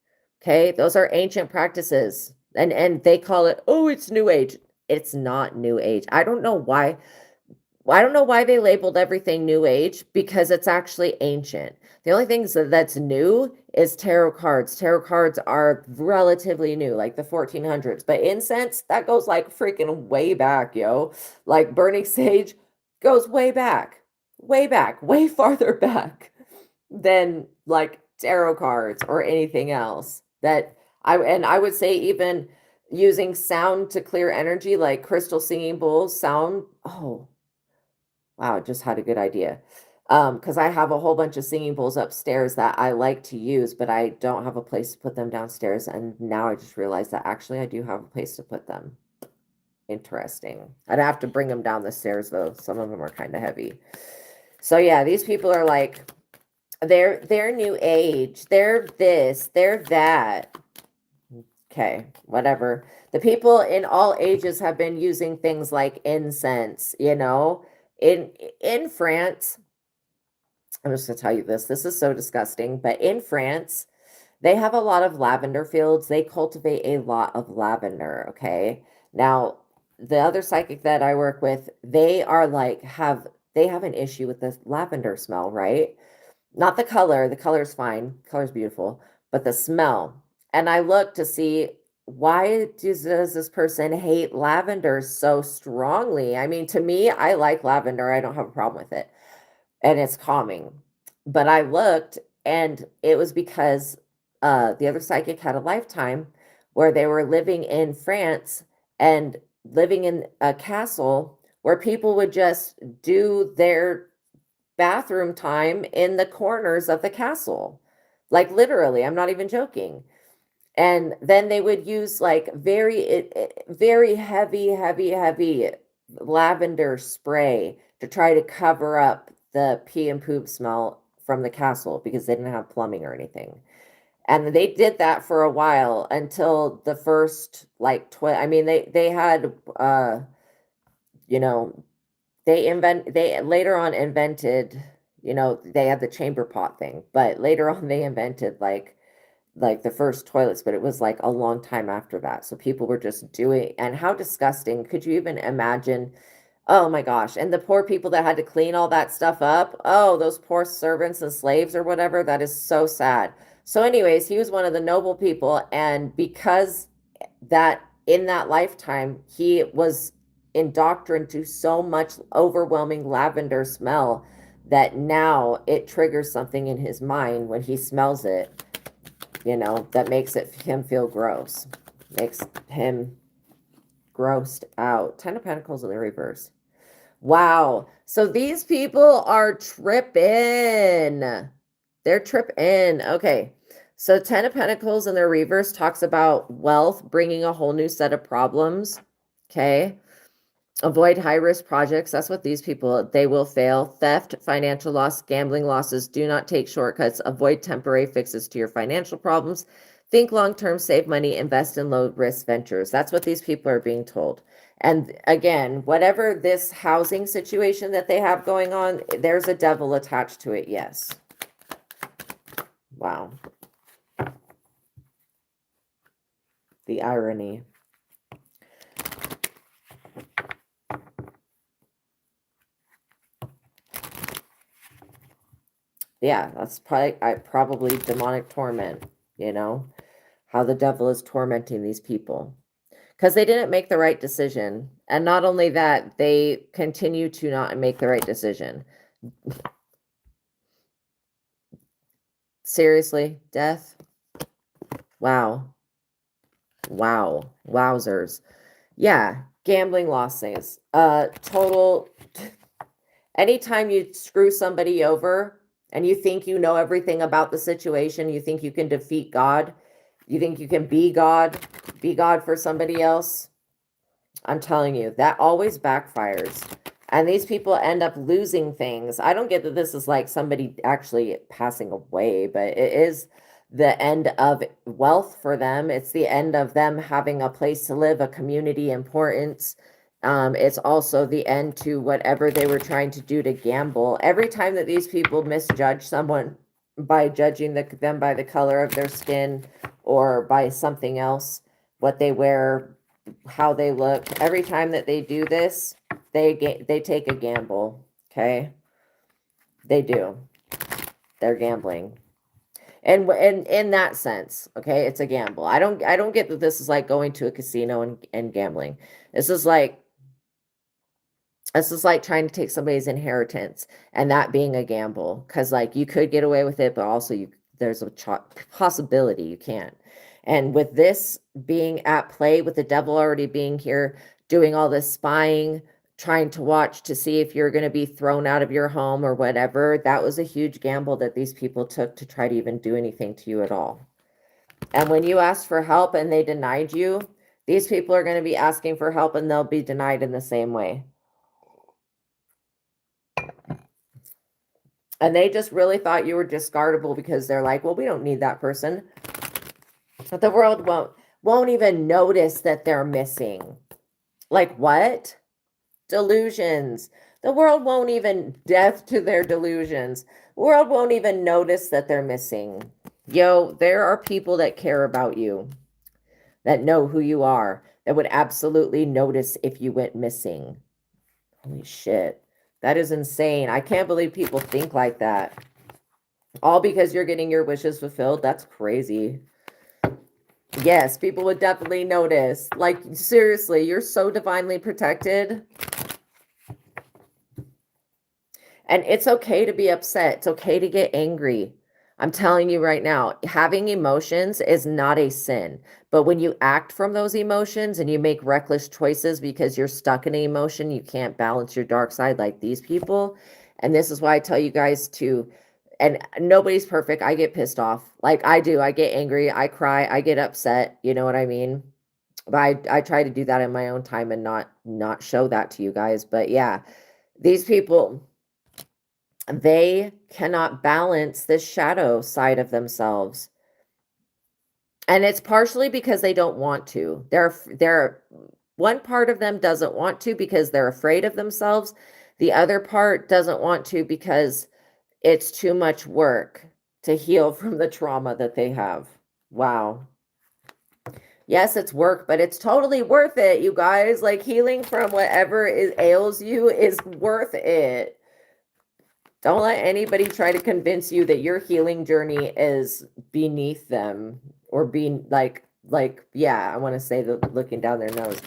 Okay? Those are ancient practices. And they call it, oh, it's new age. It's not new age. I don't know why they labeled everything new age, because it's actually ancient. The only thing that's new is tarot cards. Tarot cards are relatively new, like the 1400s. But incense, that goes like freaking way back, yo. Like burning sage goes way back, way farther back than like tarot cards or anything else. I would say even using sound to clear energy, like crystal singing bowls, sound. Oh, wow, I just had a good idea. Because I have a whole bunch of singing bowls upstairs that I like to use, but I don't have a place to put them downstairs. And now I just realized that actually I do have a place to put them. Interesting. I'd have to bring them down the stairs though. Some of them are kind of heavy. So yeah, these people are like, they're new age. They're this, they're that. Okay, whatever. The people in all ages have been using things like incense, in France. I'm just going to tell you this. This is so disgusting, but in France, they have a lot of lavender fields. They cultivate a lot of lavender, okay? Now, the other psychic that I work with, they are like they have an issue with the lavender smell, right? Not the color. The color's fine. Color's beautiful, but the smell. And I look to see, why does this person hate lavender so strongly? I mean, to me, I like lavender. I don't have a problem with it. And it's calming. But I looked, and it was because the other psychic had a lifetime where they were living in France and living in a castle where people would just do their bathroom time in the corners of the castle. Like literally, I'm not even joking. And then they would use like very heavy lavender spray to try to cover up the pee and poop smell from the castle, because they didn't have plumbing or anything. And they did that for a while until the first like I mean, they had you know they later on invented, they had the chamber pot thing, but later on they invented like the first toilets, but it was like a long time after that. So people were just doing, and how disgusting. Could you even imagine? Oh my gosh. And the poor people that had to clean all that stuff up. Oh, those poor servants and slaves or whatever. That is so sad. So anyways, he was one of the noble people, and because that in that lifetime he was indoctrined to so much overwhelming lavender smell that now it triggers something in his mind when he smells it, that makes him feel gross, makes him grossed out. 10 of Pentacles in the reverse. Wow. So these people are tripping. They're tripping. Okay. So 10 of Pentacles in their reverse talks about wealth bringing a whole new set of problems. Okay. Avoid high-risk projects. That's what these people, they will fail. Theft, financial loss, gambling losses. Do not take shortcuts. Avoid temporary fixes to your financial problems. Think long-term, save money, invest in low-risk ventures. That's what these people are being told. And again, whatever this housing situation that they have going on, there's a devil attached to it, yes. Wow. The irony. Yeah, that's probably demonic torment, how the devil is tormenting these people because they didn't make the right decision. And not only that, they continue to not make the right decision. Seriously, death. Wow. Wowzers. Yeah, gambling losses. Total. Anytime you screw somebody over and you think you know everything about the situation, you think you can defeat God, you think you can be God for somebody else, I'm telling you, that always backfires. And these people end up losing things. I don't get that this is like somebody actually passing away, but it is the end of wealth for them. It's the end of them having a place to live, a community importance. It's also the end to whatever they were trying to do to gamble. Every time that these people misjudge someone by judging them by the color of their skin or by something else, what they wear, how they look, every time that they do this, they take a gamble. Okay, they do. They're gambling. And in that sense, okay, it's a gamble. I don't get that this is like going to a casino and gambling. This is like trying to take somebody's inheritance and that being a gamble, because like you could get away with it, but also there's a possibility you can't. And with this being at play, with the devil already being here, doing all this spying, trying to watch to see if you're going to be thrown out of your home or whatever, that was a huge gamble that these people took to try to even do anything to you at all. And when you asked for help and they denied you, these people are going to be asking for help and they'll be denied in the same way. And they just really thought you were discardable because they're like, well, we don't need that person. But the world won't even notice that they're missing. Like what? Delusions. The world won't even deaf to their delusions. The world won't even notice that they're missing. Yo, there are people that care about you, that know who you are, that would absolutely notice if you went missing. Holy shit. That is insane. I can't believe people think like that. All because you're getting your wishes fulfilled. That's crazy. Yes, people would definitely notice. Like, seriously, you're so divinely protected. And it's okay to be upset. It's okay to get angry. I'm telling you right now, having emotions is not a sin. But when you act from those emotions and you make reckless choices because you're stuck in an emotion, you can't balance your dark side like these people. And this is why I tell you guys to, and nobody's perfect. I get pissed off. Like I do. I get angry. I cry. I get upset. You know what I mean? But I try to do that in my own time and not show that to you guys. But yeah, these people, they cannot balance this shadow side of themselves. And it's partially because they don't want to. They're one part of them doesn't want to because they're afraid of themselves. The other part doesn't want to because it's too much work to heal from the trauma that they have. Wow. Yes, it's work, but it's totally worth it, you guys. Like healing from whatever ails you is worth it. Don't let anybody try to convince you that your healing journey is beneath them or being yeah, I want to say the looking down their nose.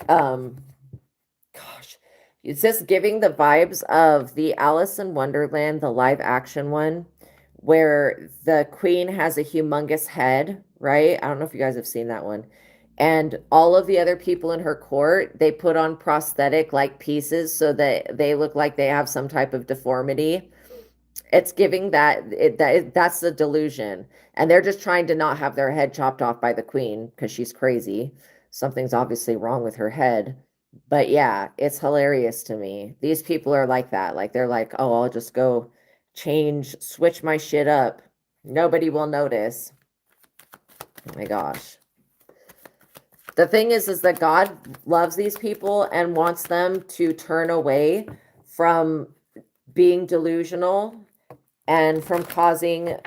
Gosh, it's just giving the vibes of the Alice in Wonderland, the live action one, where the queen has a humongous head, right? I don't know if you guys have seen that one. And all of the other people in her court, they put on prosthetic like pieces so that they look like they have some type of deformity. It's giving that's the delusion. And they're just trying to not have their head chopped off by the queen because she's crazy. Something's obviously wrong with her head. But yeah, it's hilarious to me. These people are like that. Like they're like, oh, I'll just go switch my shit up. Nobody will notice. Oh my gosh. The thing is that God loves these people and wants them to turn away from being delusional and from causing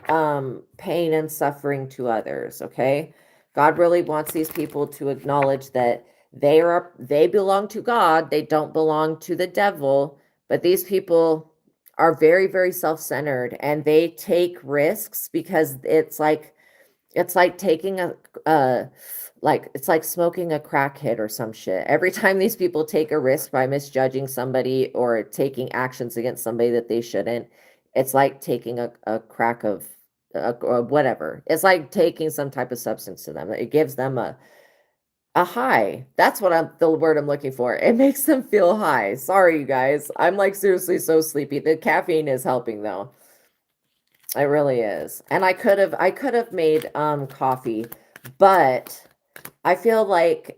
pain and suffering to others, okay? God really wants these people to acknowledge that they belong to God, they don't belong to the devil, but these people are very, very self-centered and they take risks because it's like taking it's like smoking a crackhead or some shit. Every time these people take a risk by misjudging somebody or taking actions against somebody that they shouldn't, it's like taking a crack of or whatever. It's like taking some type of substance to them. It gives them a high. That's what the word I'm looking for. It makes them feel high. Sorry, you guys. I'm like seriously so sleepy. The caffeine is helping though. It really is. And I could have made coffee, but I feel like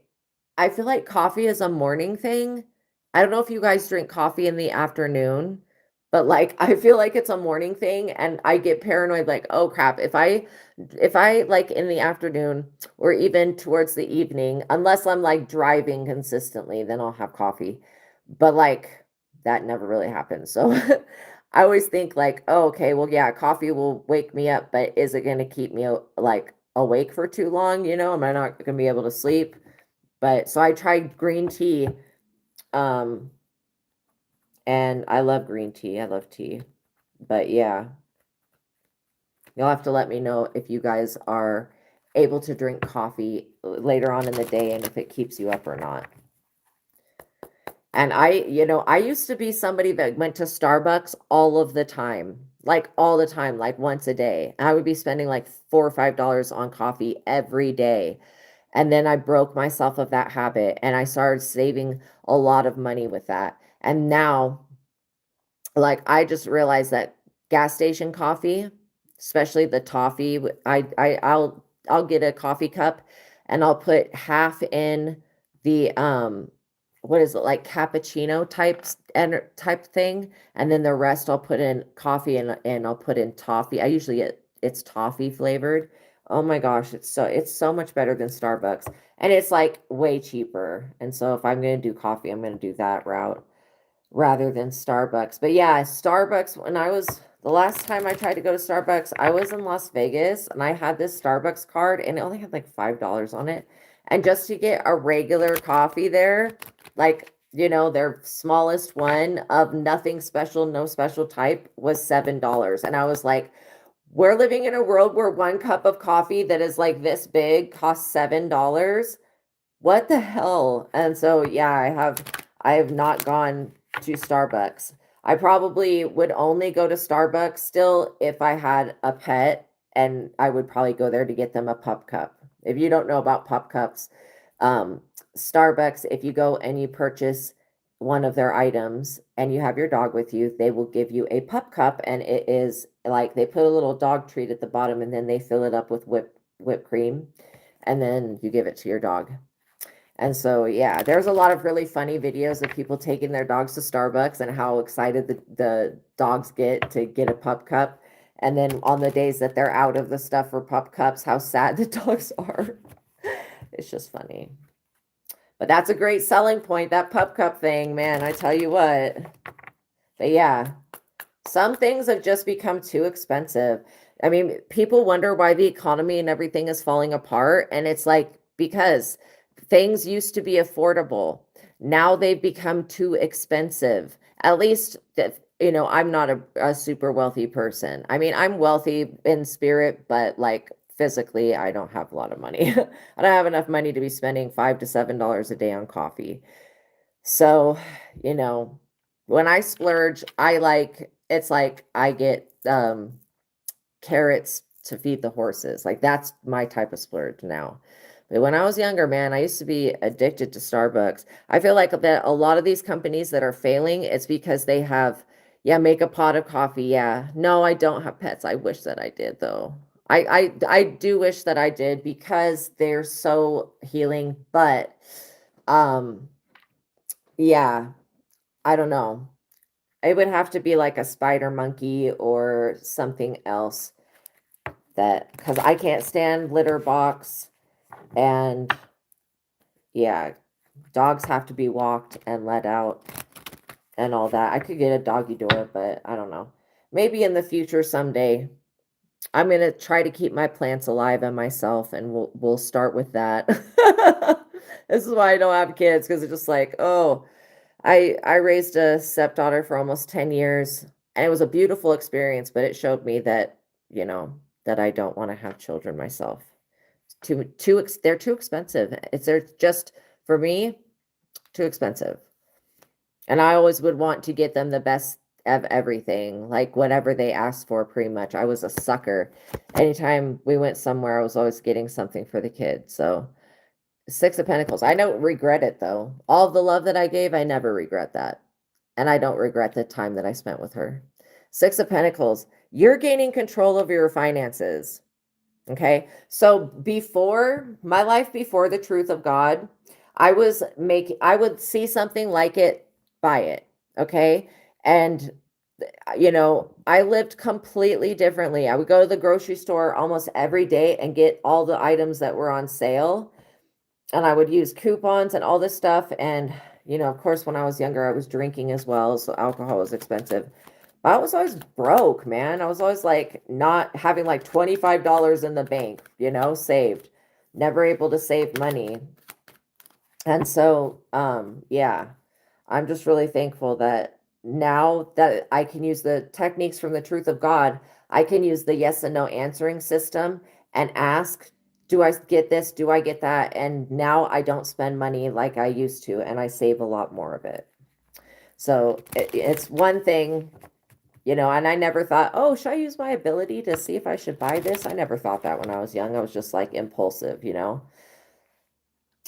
coffee is a morning thing I don't know if you guys drink coffee in the afternoon, but like I feel like it's a morning thing and I get paranoid like, oh crap, if I like in the afternoon or even towards the evening, unless I'm like driving consistently, then I'll have coffee. But like that never really happens. So I always think like, oh, okay, well, yeah, coffee will wake me up, but is it going to keep me like awake for too long? You know, am I not going to be able to sleep? But so I tried green tea, um, and I love green tea. I love tea. But yeah, you'll have to let me know if you guys are able to drink coffee later on in the day and if it keeps you up or not. And I used to be somebody that went to Starbucks all of the time, like all the time, like once a day. I would be spending like $4 or $5 on coffee every day. And then I broke myself of that habit and I started saving a lot of money with that. And now, like, I just realized that gas station coffee, especially the toffee, I'll get a coffee cup and I'll put half in the what is it, like cappuccino type thing, and then the rest I'll put in coffee and I'll put in toffee. I usually get it's toffee flavored. Oh my gosh, it's so much better than Starbucks. And it's like way cheaper. And so if I'm gonna do coffee, I'm gonna do that route rather than Starbucks. But yeah, Starbucks, when I was the last time I tried to go to Starbucks, I was in Las Vegas and I had this Starbucks card and it only had like $5 on it. And just to get a regular coffee there, like, their smallest one of nothing special, no special type was $7. And I was like, we're living in a world where one cup of coffee that is like this big costs $7. What the hell? And so yeah, I have not gone to Starbucks. I probably would only go to Starbucks still if I had a pet, and I would probably go there to get them a pup cup. If you don't know about pup cups, um, Starbucks, if you go and you purchase one of their items and you have your dog with you, they will give you a pup cup, and it is like they put a little dog treat at the bottom and then they fill it up with whipped cream, and then you give it to your dog. And so, yeah, there's a lot of really funny videos of people taking their dogs to Starbucks and how excited the dogs get to get a pup cup. And then on the days that they're out of the stuff for pup cups, how sad the dogs are. It's just funny. But that's a great selling point, that pup cup thing, man. I tell you what. But yeah, some things have just become too expensive. I mean, people wonder why the economy and everything is falling apart. And it's like, because things used to be affordable. Now they've become too expensive. At least, I'm not a super wealthy person. I mean, I'm wealthy in spirit, but like physically, I don't have a lot of money. I don't have enough money to be spending $5 to $7 a day on coffee. So, when I splurge, it's like I get carrots to feed the horses. Like that's my type of splurge now. But when I was younger, man, I used to be addicted to Starbucks. I feel like that a lot of these companies that are failing, it's because they have, yeah, make a pot of coffee. Yeah. No, I don't have pets. I wish that I did though. I do wish that I did because they're so healing, but yeah, I don't know. It would have to be like a spider monkey or something else that because I can't stand litter box. And yeah, dogs have to be walked and let out and all that. I could get a doggy door, but I don't know. Maybe in the future someday. I'm gonna try to keep my plants alive and myself, and we'll start with that. This is why I don't have kids, because it's just like, oh, I raised a stepdaughter for almost 10 years, and it was a beautiful experience, but it showed me that, that I don't want to have children myself. They're too expensive. They're just, for me, too expensive. And I always would want to get them the best of everything, like whatever they asked for, pretty much. I was a sucker. Anytime we went somewhere, I was always getting something for the kids. So, Six of Pentacles. I don't regret it though. All the love that I gave, I never regret that. And I don't regret the time that I spent with her. Six of Pentacles. You're gaining control over your finances. Okay. So before my life, before the truth of God, I would see something like it buy it. Okay. And, I lived completely differently. I would go to the grocery store almost every day and get all the items that were on sale. And I would use coupons and all this stuff. And, of course, when I was younger, I was drinking as well. So alcohol was expensive. But I was always broke, man. I was always like not having like $25 in the bank, saved, never able to save money. And so, yeah, I'm just really thankful that now that I can use the techniques from the truth of God, I can use the yes and no answering system and ask, do I get this? Do I get that? And now I don't spend money like I used to, and I save a lot more of it. So it's one thing, and I never thought, oh, should I use my ability to see if I should buy this? I never thought that when I was young. I was just like impulsive,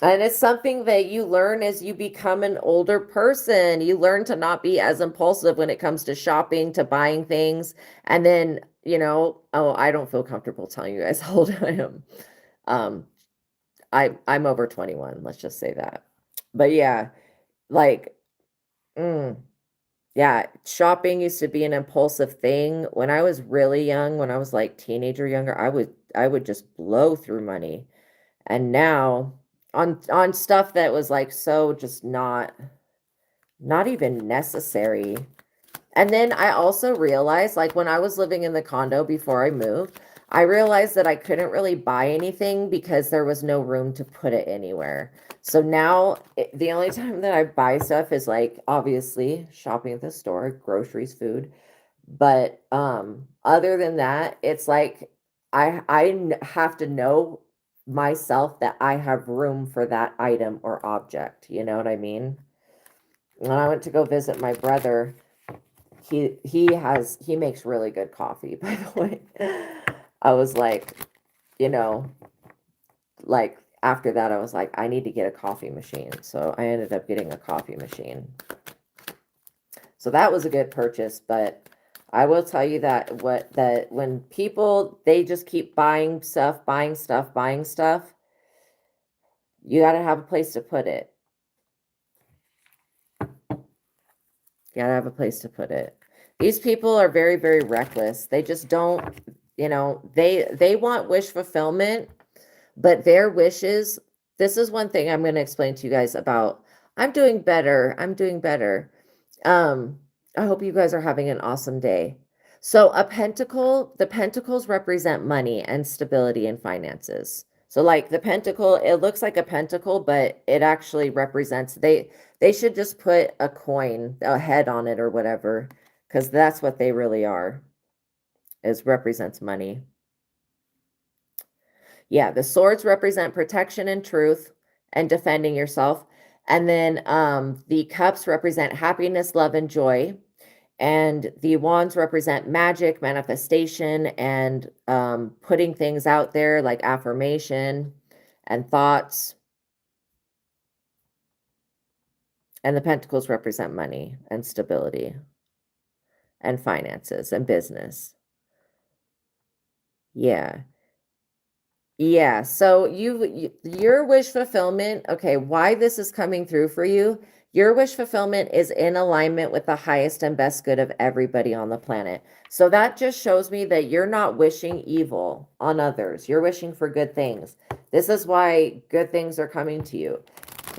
And it's something that you learn as you become an older person. You learn to not be as impulsive when it comes to shopping, to buying things. And then, I don't feel comfortable telling you guys how old I am. I'm over 21, let's just say that. But yeah, like, yeah, shopping used to be an impulsive thing. When I was really young, when I was like teenager younger, I would just blow through money. And now on stuff that was like so just not even necessary. And then I also realized, like when I was living in the condo before I moved, I realized that I couldn't really buy anything because there was no room to put it anywhere. So now the only time that I buy stuff is like obviously shopping at the store, groceries, food. But other than that, it's like I have to know myself that I have room for that item or object. You know what I mean? When I went to go visit my brother, he makes really good coffee, by the way. I was like, like after that I was like, I need to get a coffee machine. So I ended up getting a coffee machine. So that was a good purchase, but I will tell you that when people, they just keep buying stuff, you got to have a place to put it. You got to have a place to put it. These people are very, very reckless. They just don't, they want wish fulfillment, but their wishes, this is one thing I'm going to explain to you guys about. I'm doing better. I hope you guys are having an awesome day. So the pentacles represent money and stability and finances. So like the pentacle, it looks like a pentacle, but it actually represents, they should just put a coin, a head on it or whatever, because that's what they really are, is represents money. Yeah, the swords represent protection and truth and defending yourself. And then the cups represent happiness, love, and joy. And the wands represent magic, manifestation, and putting things out there like affirmation and thoughts. And the pentacles represent money and stability and finances and business. Yeah. Yeah, so your wish fulfillment, okay, why this is coming through for you, your wish fulfillment is in alignment with the highest and best good of everybody on the planet. So that just shows me that you're not wishing evil on others. You're wishing for good things. This is why good things are coming to you.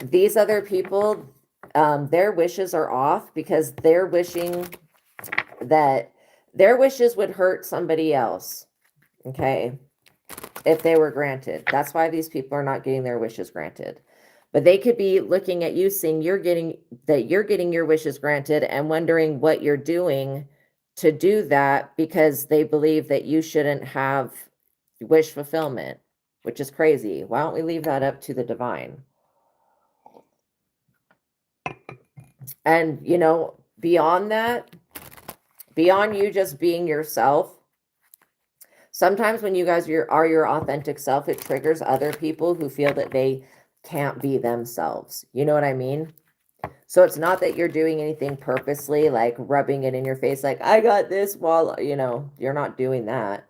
These other people, their wishes are off because they're wishing that their wishes would hurt somebody else, okay? If they were granted. That's why these people are not getting their wishes granted. But they could be looking at you, seeing you're getting your wishes granted and wondering what you're doing to do that because they believe that you shouldn't have wish fulfillment, which is crazy. Why don't we leave that up to the divine? And, beyond that, beyond you just being yourself, sometimes when you guys are your authentic self, it triggers other people who feel that they can't be themselves. You know what I mean? So it's not that you're doing anything purposely, like rubbing it in your face, like, I got this, while, you're not doing that.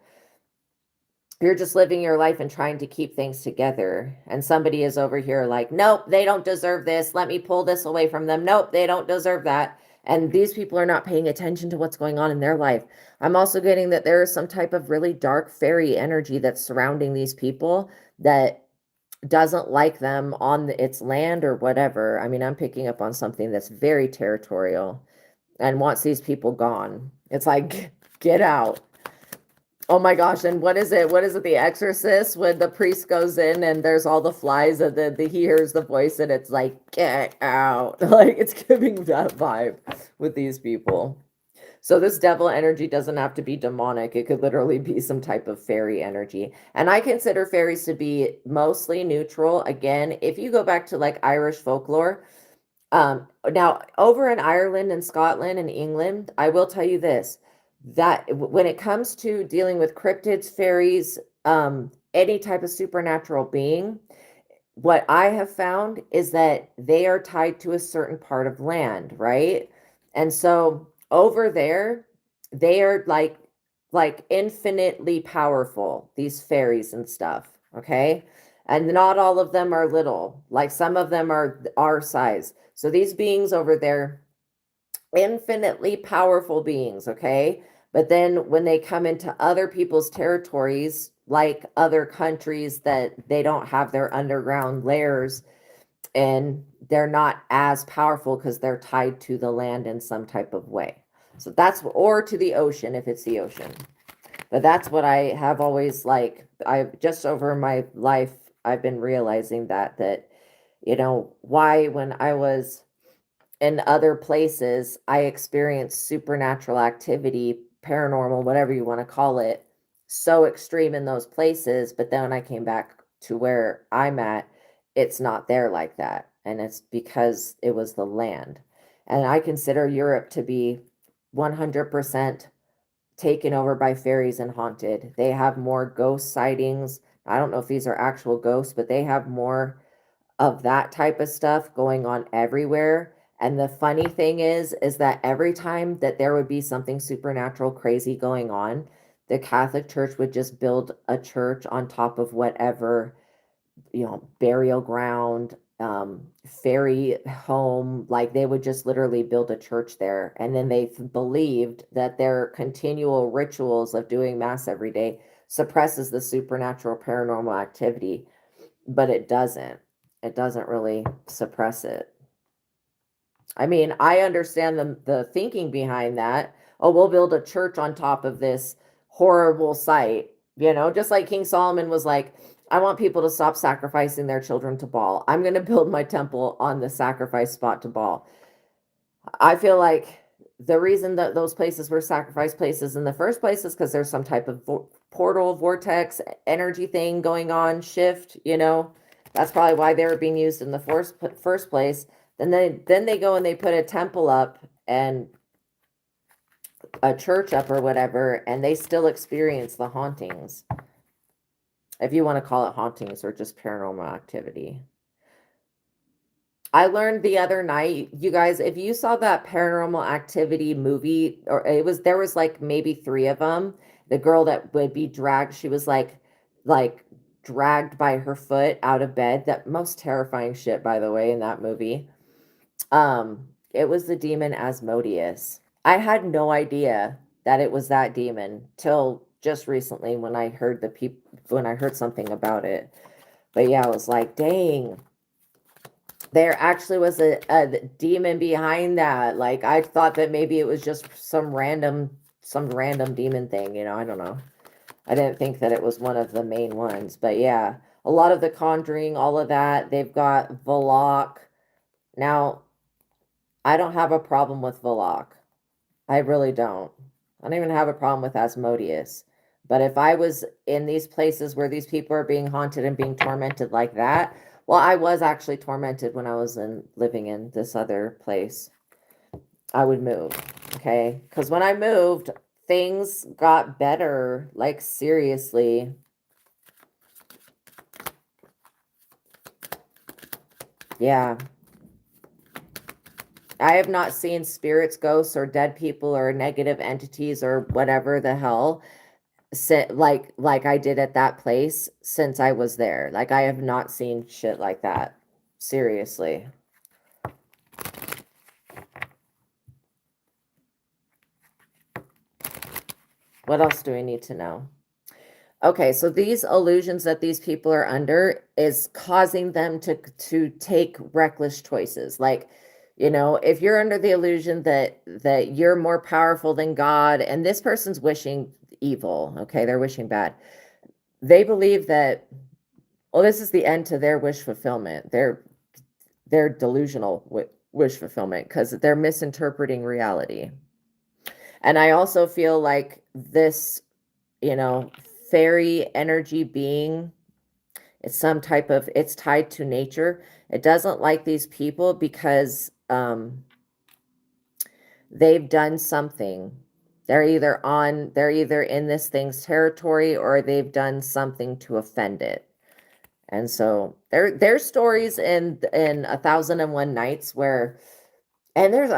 you're just living your life and trying to keep things together, and somebody is over here like, nope, they don't deserve this, let me pull this away from them, nope, they don't deserve that, and these people are not paying attention to what's going on in their life. I'm also getting that there is some type of really dark fairy energy that's surrounding these people that doesn't like them on its land or whatever. I mean, I'm picking up on something that's very territorial and wants these people gone. It's like, get out. Oh my gosh, and what is it? What is it, The Exorcist, when the priest goes in and there's all the flies and he hears the voice and it's like, get out. Like, it's giving that vibe with these people. So this devil energy doesn't have to be demonic. It could literally be some type of fairy energy. And I consider fairies to be mostly neutral. Again, if you go back to like Irish folklore, now over in Ireland and Scotland and England, I will tell you this, that when it comes to dealing with cryptids, fairies, any type of supernatural being, what I have found is that they are tied to a certain part of land, right? And so over there, they are like infinitely powerful, these fairies and stuff, okay? And not all of them are little, like some of them are our size. So these beings over there, infinitely powerful beings, okay? But then when they come into other people's territories, like other countries that they don't have their underground layers, and they're not as powerful because they're tied to the land in some type of way. So that's, or to the ocean if it's the ocean. But that's what I have always, like, I've just over my life, I've been realizing that, you know, why when I was in other places, I experienced supernatural activity, paranormal, whatever you want to call it, so extreme in those places. But then when I came back to where I'm at, it's not there like that. And it's because it was the land. And I consider Europe to be 100% taken over by fairies and haunted. They have more ghost sightings. I don't know if these are actual ghosts, but they have more of that type of stuff going on everywhere. And the funny thing is that every time that there would be something supernatural crazy going on, the Catholic Church would just build a church on top of whatever, you know, burial ground, fairy home. Like they would just literally build a church there. And then they believed that their continual rituals of doing mass every day suppresses the supernatural paranormal activity, but it doesn't. It doesn't really suppress it. I mean, I understand the thinking behind that. Oh, we'll build a church on top of this horrible site, you know, just like King Solomon was like, I want people to stop sacrificing their children to Baal. I'm going to build my temple on the sacrifice spot to Baal. I feel like the reason that those places were sacrifice places in the first place is because there's some type of portal, vortex, energy thing going on, shift, you know. That's probably why they were being used in the first place. Then they go and they put a temple up and a church up or whatever, and they still experience the hauntings. If you want to call it hauntings or just paranormal activity. I learned the other night, you guys, if you saw that Paranormal Activity movie, or there was like maybe 3 of them. The girl that would be dragged, she was like dragged by her foot out of bed. That most terrifying shit, by the way, in that movie. It was the demon Asmodeus. I had no idea that it was that demon till just recently when I heard something about it. But yeah, I was like, dang. There actually was a demon behind that. Like I thought that maybe it was just some random demon thing, you know, I don't know. I didn't think that it was one of the main ones, but yeah, a lot of the Conjuring, all of that, they've got Volok. Now, I don't have a problem with Volok. I really don't. I don't even have a problem with Asmodeus. But if I was in these places where these people are being haunted and being tormented like that, well, I was actually tormented when I was living in this other place. I would move, okay? Because when I moved, things got better, like seriously. Yeah. I have not seen spirits, ghosts, or dead people or negative entities or whatever the hell like I did at that place since I was there. Like I have not seen shit like that. Seriously. What else do we need to know? Okay, so these illusions that these people are under is causing them to take reckless choices. Like, if you're under the illusion that you're more powerful than God, and this person's wishing evil, okay, they're wishing bad. They believe that, well, this is the end to their wish fulfillment. They're delusional wish fulfillment because they're misinterpreting reality. And I also feel like this, you know, fairy energy being, it's tied to nature. It doesn't like these people because they've done something. They're either in this thing's territory or they've done something to offend it. And so there's stories in 1001 Nights where, and there's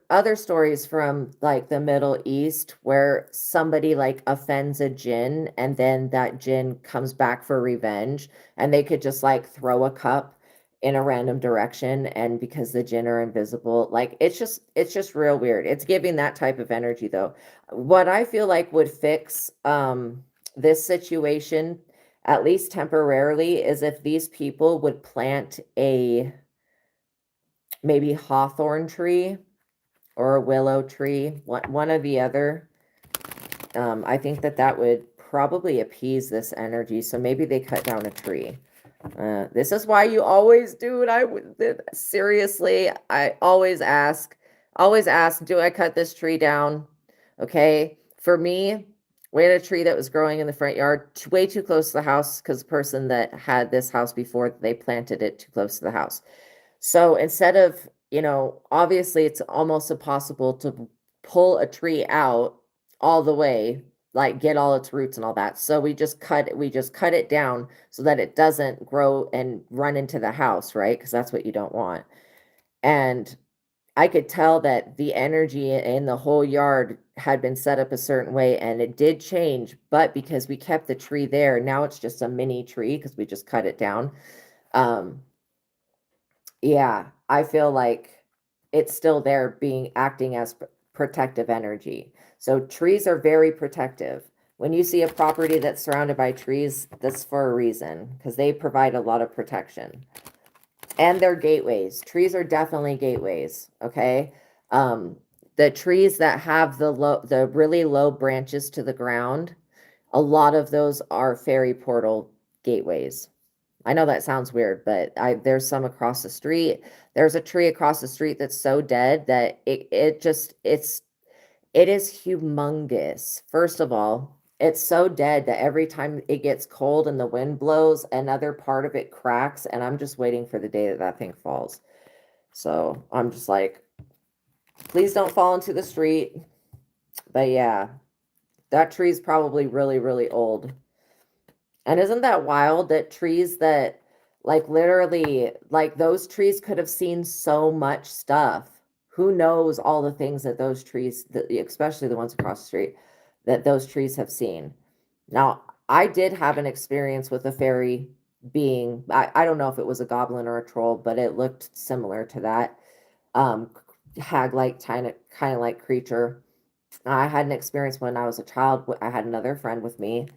other stories from like the Middle East where somebody like offends a jinn and then that jinn comes back for revenge, and they could just like throw a cup in a random direction, and because the jinn are invisible, like it's just real weird. It's giving that type of energy though. What I feel like would fix this situation, at least temporarily, is if these people would plant a maybe hawthorn tree or a willow tree, one or the other. I think that would probably appease this energy. So maybe they cut down a tree. This is why you always do it. Seriously, I always ask, do I cut this tree down? Okay. For me, we had a tree that was growing in the front yard, way too close to the house, because the person that had this house before, they planted it too close to the house. So instead of, obviously it's almost impossible to pull a tree out all the way, like get all its roots and all that. So we just cut it down so that it doesn't grow and run into the house, right? Because that's what you don't want. And I could tell that the energy in the whole yard had been set up a certain way, and it did change, but because we kept the tree there, now it's just a mini tree because we just cut it down. Um, yeah, I feel like it's still there acting as protective energy. So trees are very protective. When you see a property that's surrounded by trees, that's for a reason, because they provide a lot of protection. And they're gateways. Trees are definitely gateways, okay? The trees that have the really low branches to the ground, a lot of those are fairy portal gateways. I know that sounds weird, but there's some across the street. There's a tree across the street that's so dead that it is humongous. First of all, it's so dead that every time it gets cold and the wind blows, another part of it cracks, and I'm just waiting for the day that that thing falls. So I'm just like, please don't fall into the street. But yeah, that tree is probably really, really old. And isn't that wild that trees that, like, literally, like those trees could have seen so much stuff. Who knows all the things that those trees, especially the ones across the street, that those trees have seen. Now, I did have an experience with a fairy being. I don't know if it was a goblin or a troll, but it looked similar to that. Um, hag-like, kind of like creature. I had an experience when I was a child. I had another friend with me.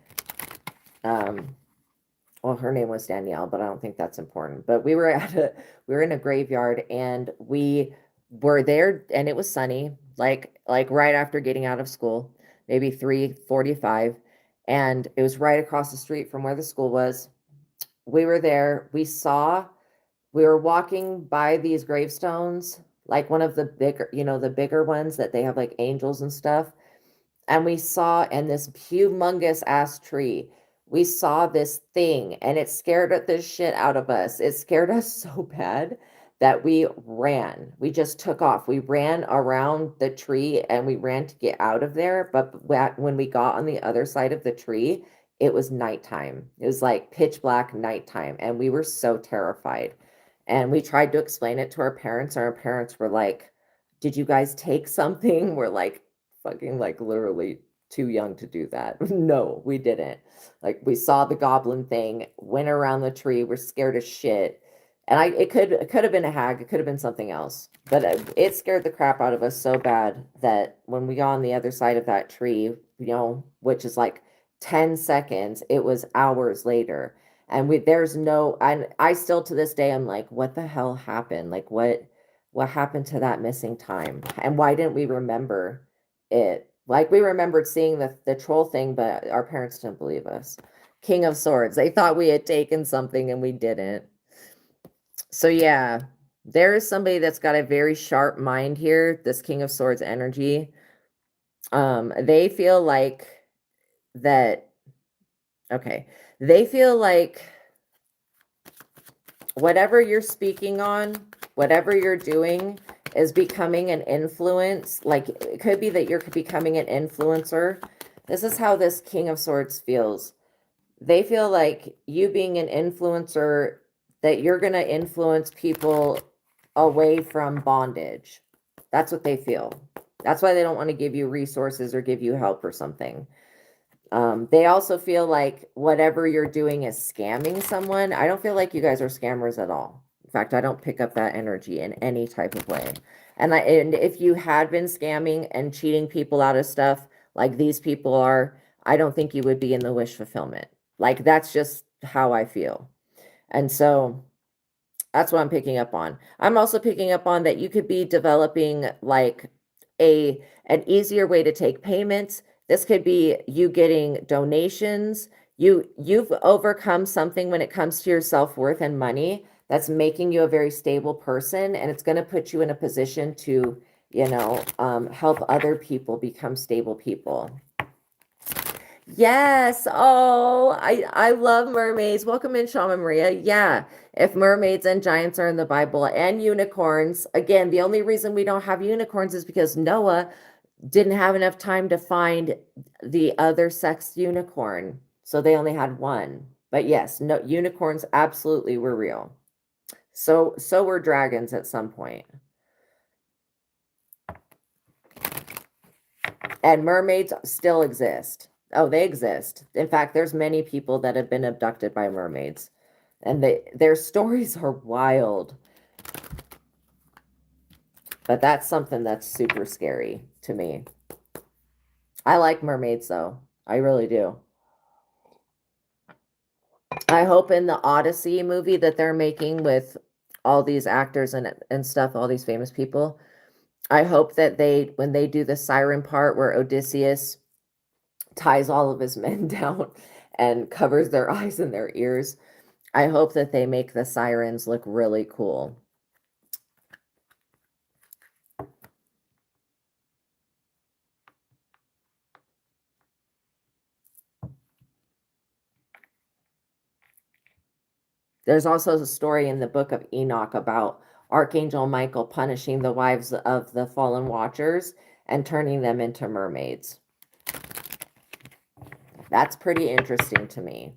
Well, her name was Danielle, but I don't think that's important. But we were in a graveyard, and we were there, and it was sunny, like right after getting out of school, maybe 3:45, and it was right across the street from where the school was. We were there. We were walking by these gravestones, like one of the bigger ones that they have like angels and stuff. And we saw in this humongous ass tree, we saw this thing, and it scared the shit out of us. It scared us so bad that we ran. We just took off. We ran around the tree and we ran to get out of there. But when we got on the other side of the tree, it was nighttime. It was like pitch black nighttime, and we were so terrified. And we tried to explain it to our parents, and our parents were like, "Did you guys take something?" We're like, fucking like literally too young to do that. No, we didn't. Like, we saw the goblin thing, went around the tree, we're scared as shit. And it could have been a hag, it could have been something else. But it scared the crap out of us so bad that when we got on the other side of that tree, which is like 10 seconds, it was hours later. And there's no, I still to this day, I'm like, what the hell happened? Like, what happened to that missing time? And why didn't we remember it? Like, we remembered seeing the troll thing, but our parents didn't believe us. King of Swords. They thought we had taken something and we didn't. So yeah, there is somebody that's got a very sharp mind here, this King of Swords energy. They feel like that, okay, they feel like whatever you're speaking on, whatever you're doing is becoming an influence. Like, it could be that you're becoming an influencer. This is how this King of Swords feels. They feel like you being an influencer, that you're going to influence people away from bondage. That's what they feel. That's why they don't want to give you resources or give you help or something. They also feel like whatever you're doing is scamming someone. I don't feel like you guys are scammers at all. In fact, I don't pick up that energy in any type of way. And if you had been scamming and cheating people out of stuff like these people are, I don't think you would be in the wish fulfillment. Like, that's just how I feel. And so that's what I'm picking up on. I'm also picking up on that you could be developing like an easier way to take payments. This could be you getting donations. You've overcome something when it comes to your self-worth and money that's making you a very stable person, and it's going to put you in a position to, help other people become stable people. Yes. Oh, I love mermaids. Welcome in, Shama Maria. Yeah. If mermaids and giants are in the Bible and unicorns, again, the only reason we don't have unicorns is because Noah didn't have enough time to find the other sex unicorn. So they only had one. But yes, no, unicorns absolutely were real. So were dragons at some point. And mermaids still exist. Oh, they exist. In fact, there's many people that have been abducted by mermaids, and their stories are wild. But that's something that's super scary to me. I like mermaids, though. I really do. I hope in the Odyssey movie that they're making with all these actors and stuff, all these famous people, I hope that when they do the siren part where Odysseus ties all of his men down and covers their eyes and their ears, I hope that they make the sirens look really cool. There's also a story in the book of Enoch about Archangel Michael punishing the wives of the fallen watchers and turning them into mermaids. That's pretty interesting to me.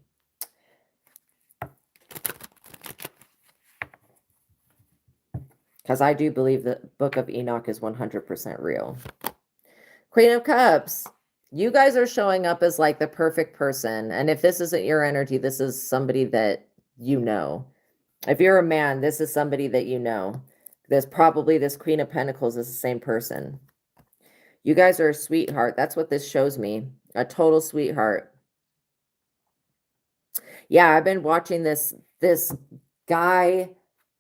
Because I do believe the book of Enoch is 100% real. Queen of Cups. You guys are showing up as like the perfect person. And if this isn't your energy, this is somebody that you know. If you're a man, this is somebody that you know. There's probably this Queen of Pentacles is the same person. You guys are a sweetheart. That's what this shows me. A total sweetheart. Yeah, I've been watching this guy.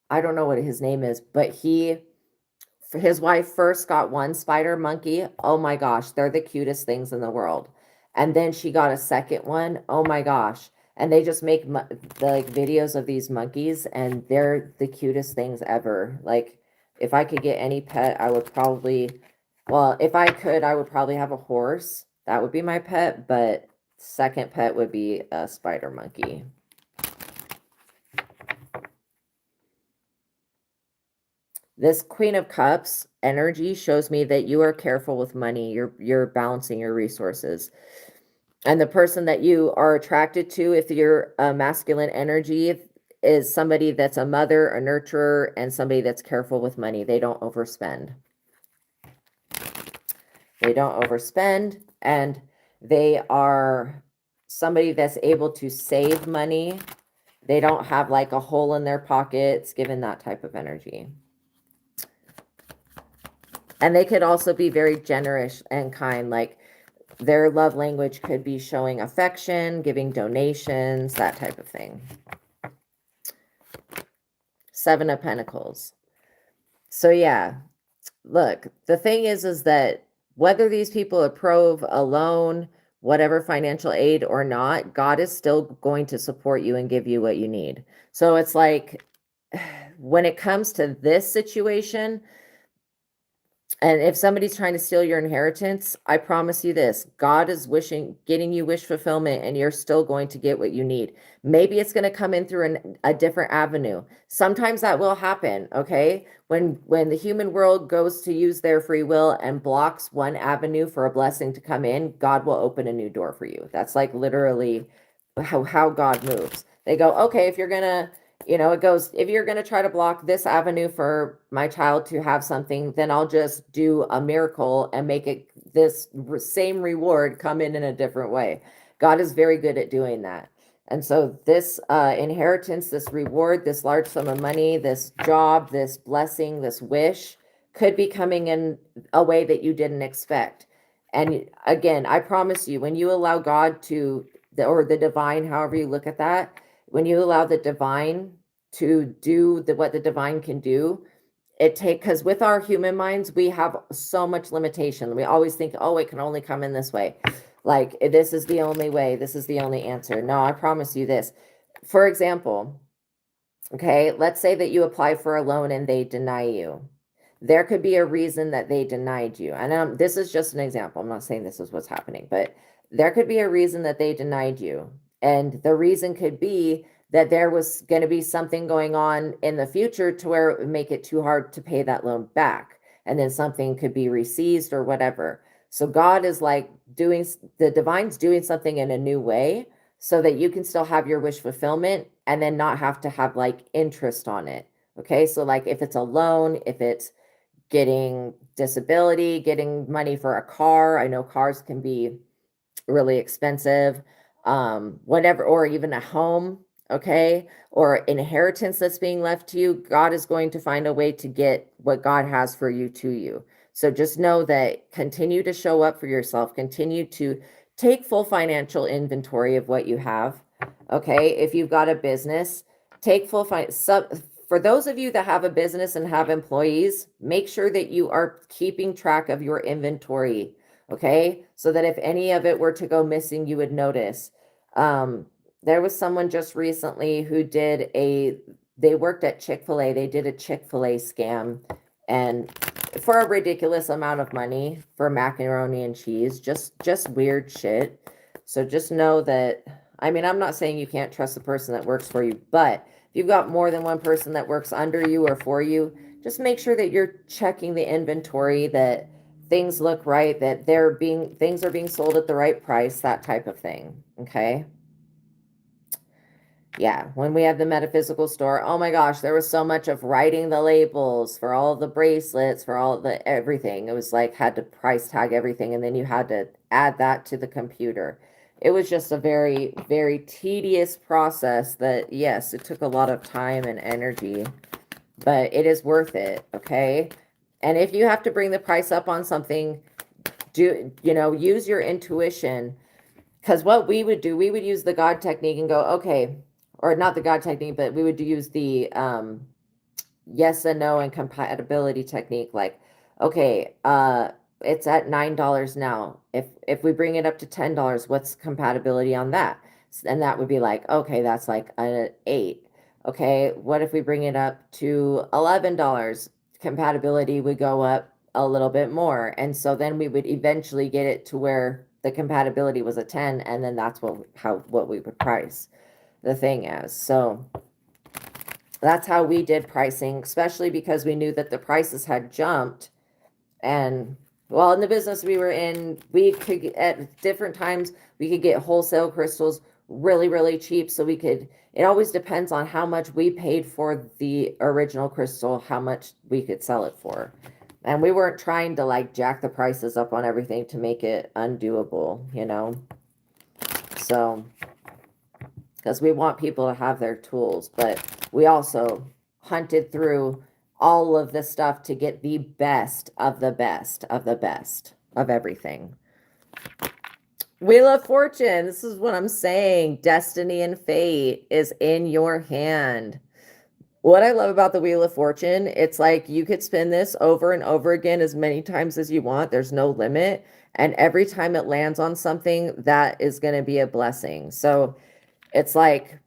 I don't know what his name is, but his wife first got one spider monkey. Oh my gosh, they're the cutest things in the world. And then she got a second one. Oh my gosh. And they just make like videos of these monkeys, and they're the cutest things ever. Like, if I could get any pet, I would probably, well, if I could, I would probably have a horse. That would be my pet, but second pet would be a spider monkey. This Queen of Cups energy shows me that you are careful with money. You're balancing your resources. And the person that you are attracted to, if you're a masculine energy, is somebody that's a mother, a nurturer, and somebody that's careful with money. They don't overspend. They don't overspend. And They are somebody that's able to save money. They don't have like a hole in their pockets, given that type of energy. And they could also be very generous and kind, like their love language could be showing affection, giving donations, that type of thing. Seven of Pentacles. So yeah, look, the thing is that whether these people approve a loan, whatever financial aid or not, God is still going to support you and give you what you need. So it's like, when it comes to this situation, and if somebody's trying to steal your inheritance, I promise you this, God is getting you wish fulfillment, and you're still going to get what you need. Maybe it's going to come in through a different avenue. Sometimes that will happen, okay? When the human world goes to use their free will and blocks one avenue for a blessing to come in, God will open a new door for you. That's like literally how God moves. They go, okay, if you're going to, it goes, if you're going to try to block this avenue for my child to have something, then I'll just do a miracle and make it this same reward come in a different way. God is very good at doing that. And so this inheritance, this reward, this large sum of money, this job, this blessing, this wish could be coming in a way that you didn't expect. And again, I promise you, when you allow God or the divine, however you look at that, when you allow the divine to do what the divine can do, because with our human minds, we have so much limitation. We always think, oh, it can only come in this way. Like, this is the only way. This is the only answer. No, I promise you this. For example, okay, let's say that you apply for a loan and they deny you. There could be a reason that they denied you. And this is just an example. I'm not saying this is what's happening, but there could be a reason that they denied you. And the reason could be that there was going to be something going on in the future to where it would make it too hard to pay that loan back. And then something could be reseized or whatever. So God is like the divine's doing something in a new way so that you can still have your wish fulfillment and then not have to have like interest on it. Okay. So like if it's a loan, if it's getting disability, getting money for a car, I know cars can be really expensive, whatever, or even a home, okay, or inheritance that's being left to you, God is going to find a way to get what God has for you to you. So just know that continue to show up for yourself, continue to take full financial inventory of what you have. Okay, if you've got a business, take full for those of you that have a business and have employees, make sure that you are keeping track of your inventory. Okay, so that if any of it were to go missing, you would notice. There was someone just recently who they worked at Chick-fil-A. They did a Chick-fil-A scam, and for a ridiculous amount of money for macaroni and cheese, just weird shit. So just know that, I mean, I'm not saying you can't trust the person that works for you, but if you've got more than one person that works under you or for you, just make sure that you're checking the inventory, that things look right, that things are being sold at the right price, that type of thing. Okay. Yeah, when we have the metaphysical store, oh my gosh, there was so much of writing the labels for all the bracelets, for all the everything. It was like had to price tag everything, and then you had to add that to the computer. It was just a very, very tedious process that, yes, it took a lot of time and energy, but it is worth it, okay? And if you have to bring the price up on something, use your intuition. Because what we would do, we would use the God technique and go, okay, or not the God technique, but we would use the yes and no and compatibility technique. Like, okay, it's at $9 now. If we bring it up to $10, what's compatibility on that? And that would be like, okay, that's like an 8. Okay, what if we bring it up to $11? Compatibility would go up a little bit more. And so then we would eventually get it to where the compatibility was a 10, and then that's what we would price the thing as. So that's how we did pricing, especially because we knew that the prices had jumped. And well, in the business we were in, we could at different times we could get wholesale crystals really, really cheap. So it always depends on how much we paid for the original crystal, how much we could sell it for. And we weren't trying to like jack the prices up on everything to make it undoable, you know? So, because we want people to have their tools, but we also hunted through all of the stuff to get the best of the best of the best of everything. Wheel of Fortune. This is what I'm saying. Destiny and fate is in your hand. What I love about the Wheel of Fortune, it's like you could spin this over and over again as many times as you want. There's no limit. And every time it lands on something, that is going to be a blessing. So it's like,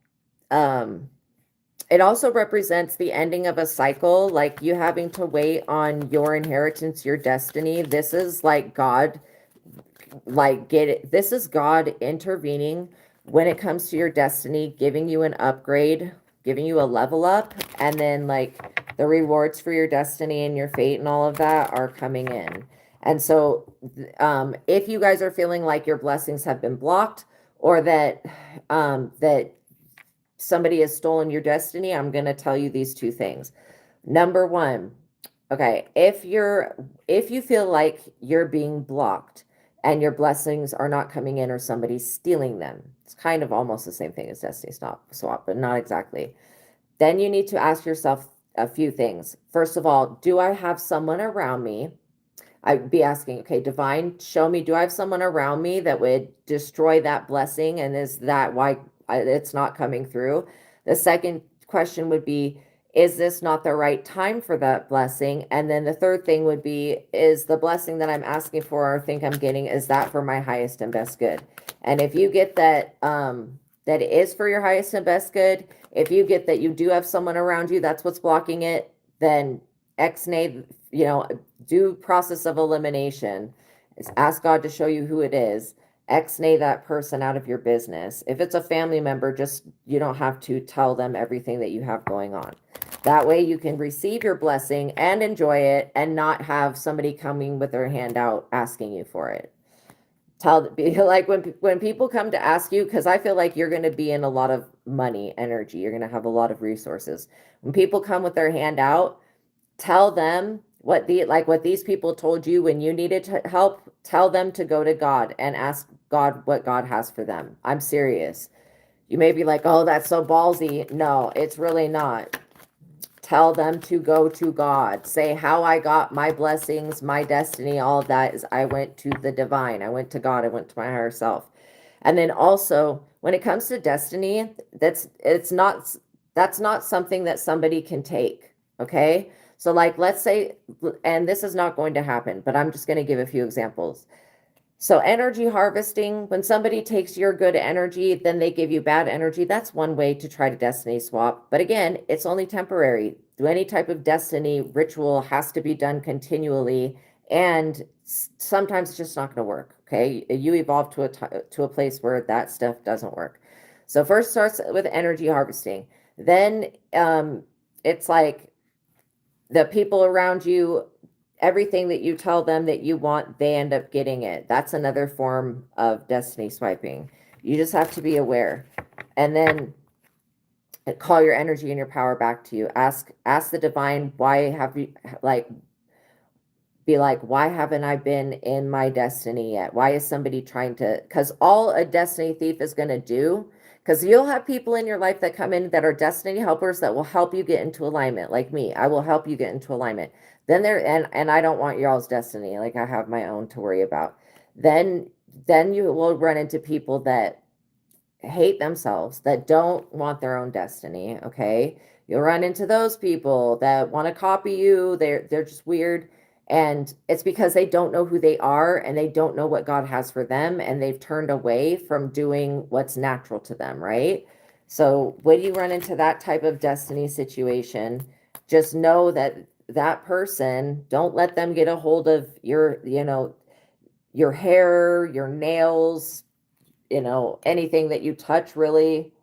it also represents the ending of a cycle, like you having to wait on your inheritance, your destiny. This is like God, like get it. This is God intervening when it comes to your destiny, giving you an upgrade, giving you a level up, and then like the rewards for your destiny and your fate and all of that are coming in. And so if you guys are feeling like your blessings have been blocked, or that that somebody has stolen your destiny, I'm going to tell you these two things. Number one, okay, if you feel like you're being blocked and your blessings are not coming in or somebody's stealing them, it's kind of almost the same thing as destiny swap, but not exactly. Then you need to ask yourself a few things. First of all, do I have someone around me? I'd be asking, okay, divine, show me, do I have someone around me that would destroy that blessing? And is that why it's not coming through? The second question would be, is this not the right time for that blessing? And then the third thing would be, is the blessing that I'm asking for or think I'm getting, is that for my highest and best good? And if you get that, that it is for your highest and best good, if you get that you do have someone around you, that's what's blocking it, then ex-nay, you know, do process of elimination. Is ask God to show you who it is. Ex-nay that person out of your business. If it's a family member, just you don't have to tell them everything that you have going on. That way you can receive your blessing and enjoy it and not have somebody coming with their hand out asking you for it. Be like when people come to ask you, because I feel like you're going to be in a lot of money energy, you're going to have a lot of resources. When people come with their hand out, tell them what these people told you when you needed help. Tell them to go to God and ask God what God has for them. I'm serious. You may be like, oh, that's so ballsy. No, it's really not. Tell them to go to God. Say how I got my blessings, my destiny, all of that is I went to the divine. I went to God. I went to my higher self. And then also, when it comes to destiny, that's not something that somebody can take. Okay. So like, let's say, and this is not going to happen, but I'm just going to give a few examples. So energy harvesting, when somebody takes your good energy, then they give you bad energy. That's one way to try to destiny swap. But again, it's only temporary. Any type of destiny ritual has to be done continually. And sometimes it's just not going to work. Okay. You evolve to a place where that stuff doesn't work. So first starts with energy harvesting. Then it's like the people around you, everything that you tell them that you want, they end up getting it. That's another form of destiny swiping. You just have to be aware. And then call your energy and your power back to you. Ask the divine, why have you, like, be like, why haven't I been in my destiny yet? Why is somebody trying to, because all a destiny thief is going to do, because you'll have people in your life that come in that are destiny helpers that will help you get into alignment. Like me, I will help you get into alignment. Then and I don't want y'all's destiny. Like I have my own to worry about. Then you will run into people that hate themselves, that don't want their own destiny. Okay. You'll run into those people that want to copy you. They're just weird. And it's because they don't know who they are and they don't know what God has for them. And they've turned away from doing what's natural to them, right? So when you run into that type of destiny situation, just know that that person, don't let them get a hold of your, your hair, your nails, anything that you touch really.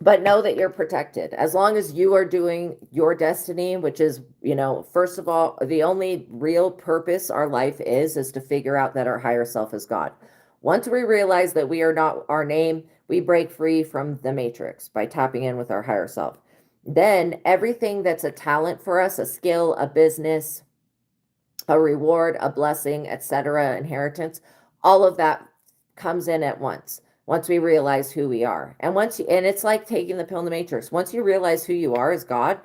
But know that you're protected as long as you are doing your destiny, which is, first of all, the only real purpose our life is to figure out that our higher self is God. Once we realize that we are not our name, we break free from the matrix by tapping in with our higher self. then everything that's a talent for us, a skill, a business, a reward, a blessing, etc., inheritance, all of that comes in at once we realize who we are. And and it's like taking the pill in the matrix. Once you realize who you are as God,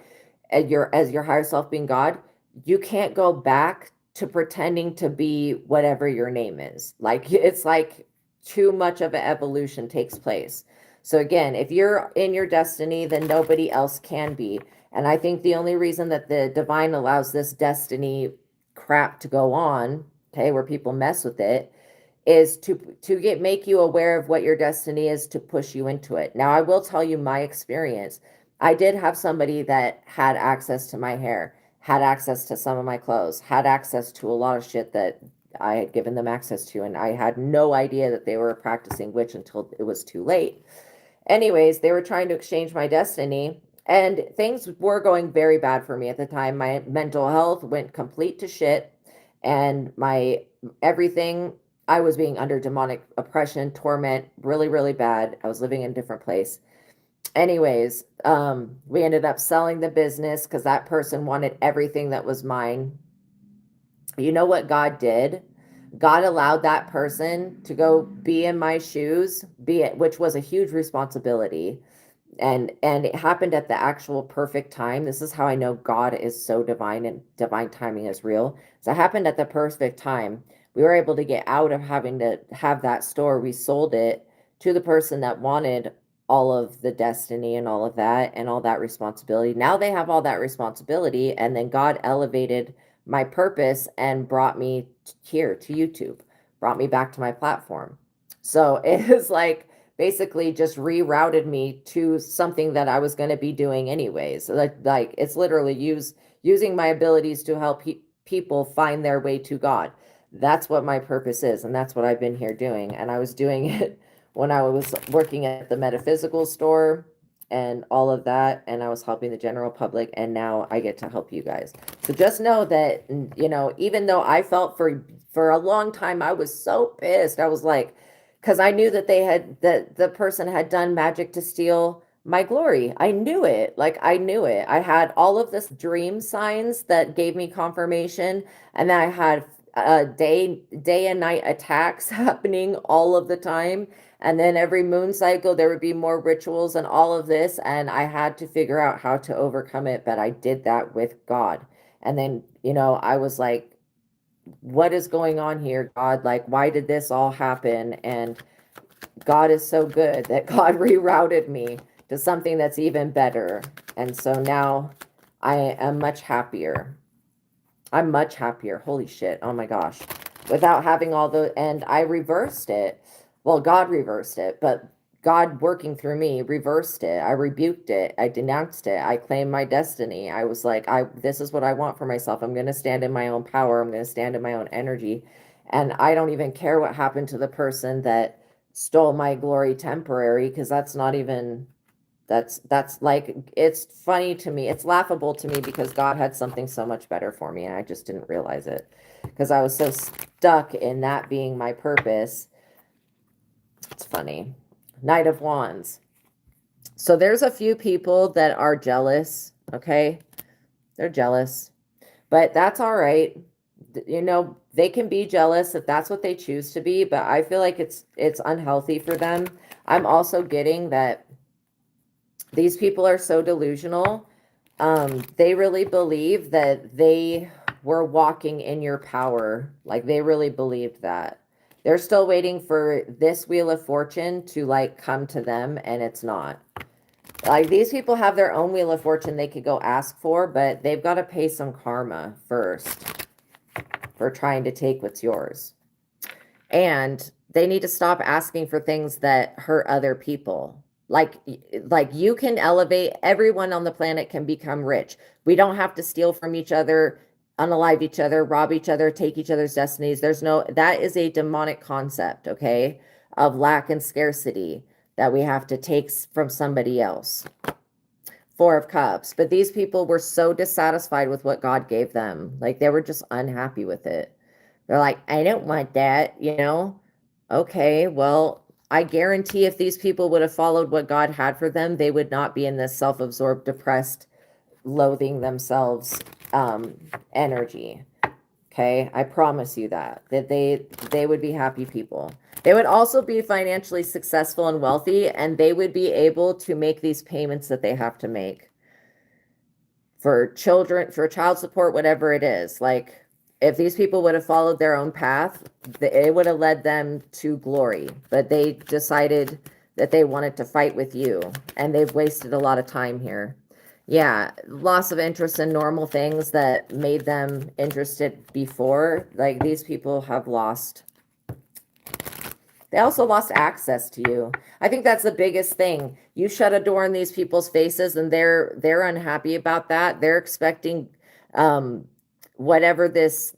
and as your higher self being God, you can't go back to pretending to be whatever your name is. Like, it's like too much of an evolution takes place. So again, if you're in your destiny, then nobody else can be. And I think the only reason that the divine allows this destiny crap to go on, okay, where people mess with it, is to make you aware of what your destiny is, to push you into it. Now, I will tell you my experience. I did have somebody that had access to my hair, had access to some of my clothes, had access to a lot of shit that I had given them access to, and I had no idea that they were a practicing witch until it was too late. Anyways, they were trying to exchange my destiny, and things were going very bad for me at the time. My mental health went complete to shit, and my everything, I was being under demonic oppression, torment, really, really bad. I was living in a different place. Anyways, we ended up selling the business because that person wanted everything that was mine. You know what God did? God allowed that person to go be in my shoes, which was a huge responsibility. And it happened at the actual perfect time. This is how I know God is so divine and divine timing is real. So it happened at the perfect time. We were able to get out of having to have that store. We sold it to the person that wanted all of the destiny and all of that and all that responsibility. Now they have all that responsibility, and then God elevated my purpose and brought me here to YouTube, brought me back to my platform. So it was like basically just rerouted me to something that I was going to be doing anyways. So like it's literally using my abilities to help people find their way to God. That's what my purpose is, and that's what I've been here doing. And I was doing it when I was working at the metaphysical store and all of that, and I was helping the general public, and now I get to help you guys. So just know that, you know, even though I felt for a long time, I was so pissed. I was like, because I knew that the person had done magic to steal my glory. I knew it. Like, I knew it. I had all of this dream signs that gave me confirmation, and then I had day and night attacks happening all of the time. And then every moon cycle, there would be more rituals and all of this. And I had to figure out how to overcome it. But I did that with God. And then, you know, I was like, what is going on here, God? Like, why did this all happen? And God is so good that God rerouted me to something that's even better. And so now I am much happier. I'm much happier. Holy shit. Oh my gosh. Without having all and I reversed it. Well, God reversed it, but God working through me reversed it. I rebuked it. I denounced it. I claimed my destiny. I was like, this is what I want for myself. I'm going to stand in my own power. I'm going to stand in my own energy. And I don't even care what happened to the person that stole my glory temporary, because that's not even, that's like, it's funny to me. It's laughable to me because God had something so much better for me, and I just didn't realize it because I was so stuck in that being my purpose. It's funny. Knight of Wands. So there's a few people that are jealous, okay? They're jealous, but that's all right. You know, they can be jealous if that's what they choose to be, but I feel like it's unhealthy for them. I'm also getting that these people are so delusional. They really believe that they were walking in your power. Like, they really believed that. They're still waiting for this Wheel of Fortune to like come to them, and it's not. Like, these people have their own Wheel of Fortune they could go ask for, but they've got to pay some karma first for trying to take what's yours. And they need to stop asking for things that hurt other people. Like you can elevate, everyone on the planet can become rich. We don't have to steal from each other, unalive each other, rob each other, take each other's destinies. That is a demonic concept, okay, of lack and scarcity that we have to take from somebody else. Four of Cups. But these people were so dissatisfied with what God gave them. Like, they were just unhappy with it. They're like, I don't want that, you know? Okay, well, I guarantee if these people would have followed what God had for them, they would not be in this self-absorbed, depressed, loathing themselves energy. Okay, I promise you that they would be happy people. They would also be financially successful and wealthy, and they would be able to make these payments that they have to make for children, for child support, whatever it is. Like, if these people would have followed their own path, it would have led them to glory. But they decided that they wanted to fight with you, and they've wasted a lot of time here. Yeah, loss of interest in normal things that made them interested before. Like, these people have lost. They also lost access to you. I think that's the biggest thing. You shut a door in these people's faces, and they're unhappy about that. They're expecting whatever this,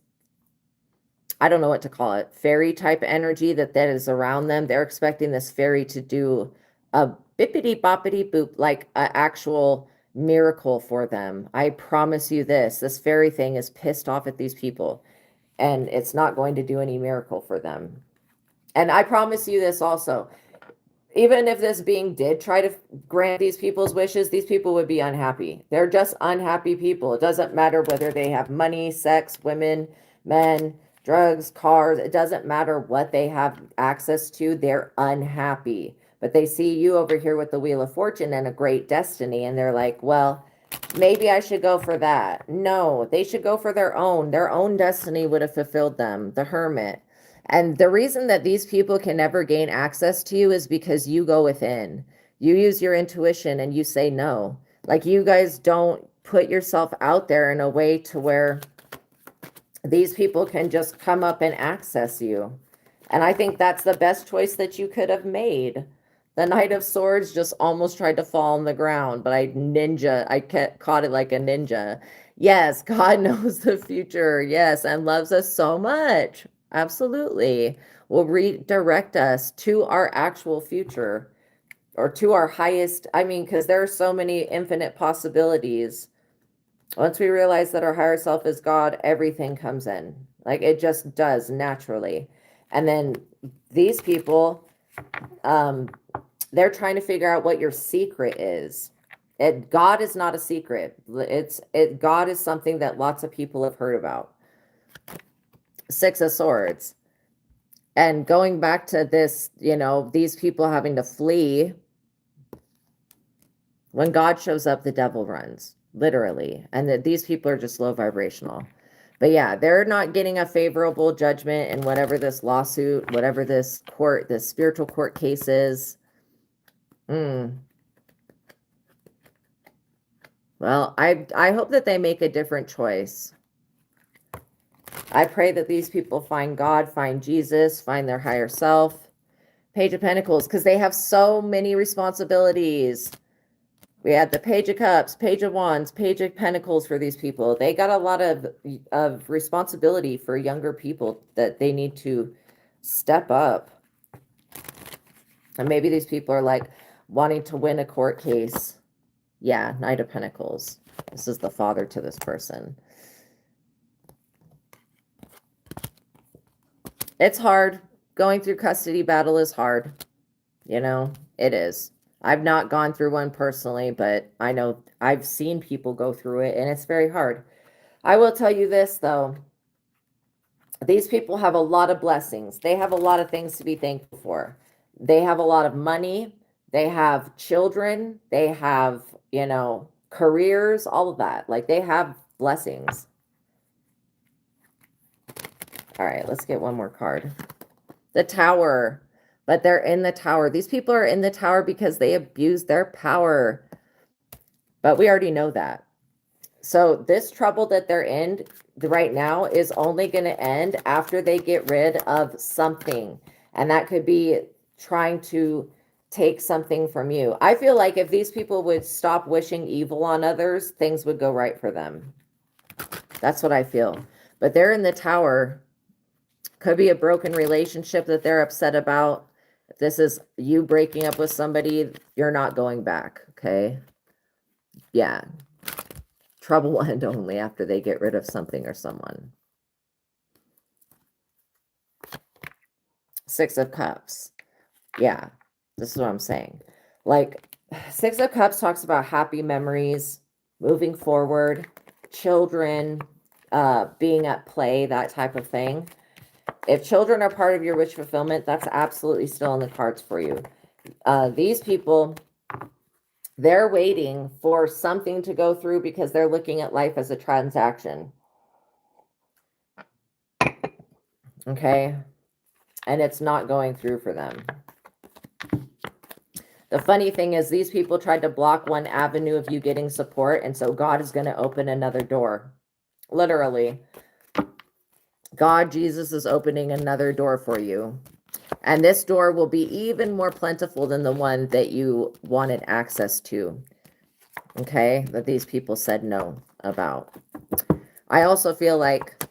I don't know what to call it, fairy type energy that is around them. They're expecting this fairy to do a bippity boppity boop, like an actual miracle for them. I promise you this fairy thing is pissed off at these people, and it's not going to do any miracle for them. And I promise you this also, even if this being did try to grant these people's wishes, these people would be unhappy. They're just unhappy people. It doesn't matter whether they have money, sex, women, men, drugs, cars. It doesn't matter what they have access to. They're unhappy. But they see you over here with the Wheel of Fortune and a great destiny, and they're like, well, maybe I should go for that. No, they should go for their own. Their own destiny would have fulfilled them. The Hermit. And the reason that these people can never gain access to you is because you go within. You use your intuition and you say no. Like, you guys don't put yourself out there in a way to where these people can just come up and access you. And I think that's the best choice that you could have made. The Knight of Swords just almost tried to fall on the ground, but I caught it like a ninja. Yes, God knows the future. Yes, and loves us so much. Absolutely. Will redirect us to our actual future, or to our highest. I mean, because there are so many infinite possibilities. Once we realize that our higher self is God, everything comes in. Like, it just does naturally. And then these people, they're trying to figure out what your secret is. God is not a secret. God is something that lots of people have heard about. Six of Swords. And going back to this, these people having to flee. When God shows up, the devil runs, literally. And these people are just low vibrational. But yeah, they're not getting a favorable judgment in whatever this lawsuit, whatever this spiritual court case is. Well, I hope that they make a different choice. I pray that these people find God, find Jesus, find their higher self. Page of Pentacles, because they have so many responsibilities. We had the Page of Cups, Page of Wands, Page of Pentacles for these people. They got a lot of responsibility for younger people that they need to step up. And maybe these people are like wanting to win a court case. Yeah, Knight of Pentacles. This is the father to this person. It's hard. Going through custody battle is hard. It is. I've not gone through one personally, but I know I've seen people go through it, and it's very hard. I will tell you this, though. These people have a lot of blessings. They have a lot of things to be thankful for. They have a lot of money. They have children. They have, careers, all of that. Like, they have blessings. All right, let's get one more card. The Tower. But they're in the Tower. These people are in the Tower because they abuse their power. But we already know that. So this trouble that they're in right now is only going to end after they get rid of something. And that could be trying to take something from you. I feel like if these people would stop wishing evil on others, things would go right for them. That's what I feel. But they're in the Tower. Could be a broken relationship that they're upset about. If this is you breaking up with somebody, you're not going back, okay? Yeah. Trouble will end only after they get rid of something or someone. Six of Cups. Yeah, this is what I'm saying. Like, Six of Cups talks about happy memories, moving forward, children, being at play, that type of thing. If children are part of your wish fulfillment, that's absolutely still in the cards for you. These people, they're waiting for something to go through because they're looking at life as a transaction. Okay? And it's not going through for them. The funny thing is, these people tried to block one avenue of you getting support, and so God is going to open another door. Literally. God, Jesus, is opening another door for you. And this door will be even more plentiful than the one that you wanted access to. Okay? That these people said no about. I also feel like,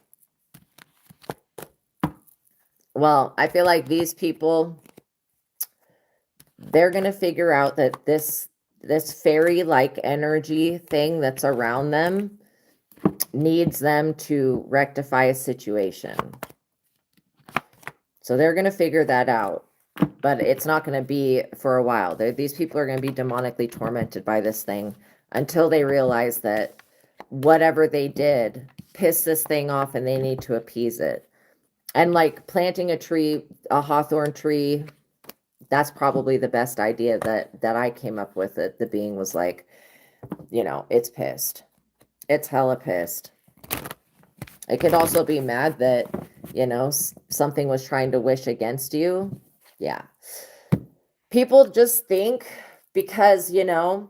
well, I feel like these people, they're going to figure out that this fairy-like energy thing that's around them needs them to rectify a situation. So they're going to figure that out, but it's not going to be for a while. These people are going to be demonically tormented by this thing until they realize that whatever they did pissed this thing off and they need to appease it. And like planting a tree, a hawthorn tree, that's probably the best idea that I came up with. It. The being was like, you know, it's pissed. It's hella pissed. It could also be mad that, you know, something was trying to wish against you. Yeah. People just think because, you know,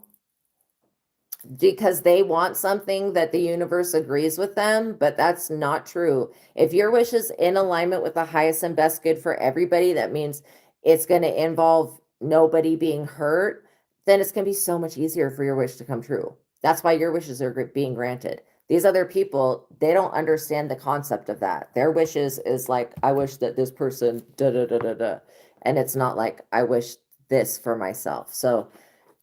because they want something that the universe agrees with them, but that's not true. If your wish is in alignment with the highest and best good for everybody, that means it's going to involve nobody being hurt, then it's going to be so much easier for your wish to come true. That's why your wishes are being granted. These other people, they don't understand the concept of that. Their wishes is like, I wish that this person, da da da da da. And it's not like, I wish this for myself. So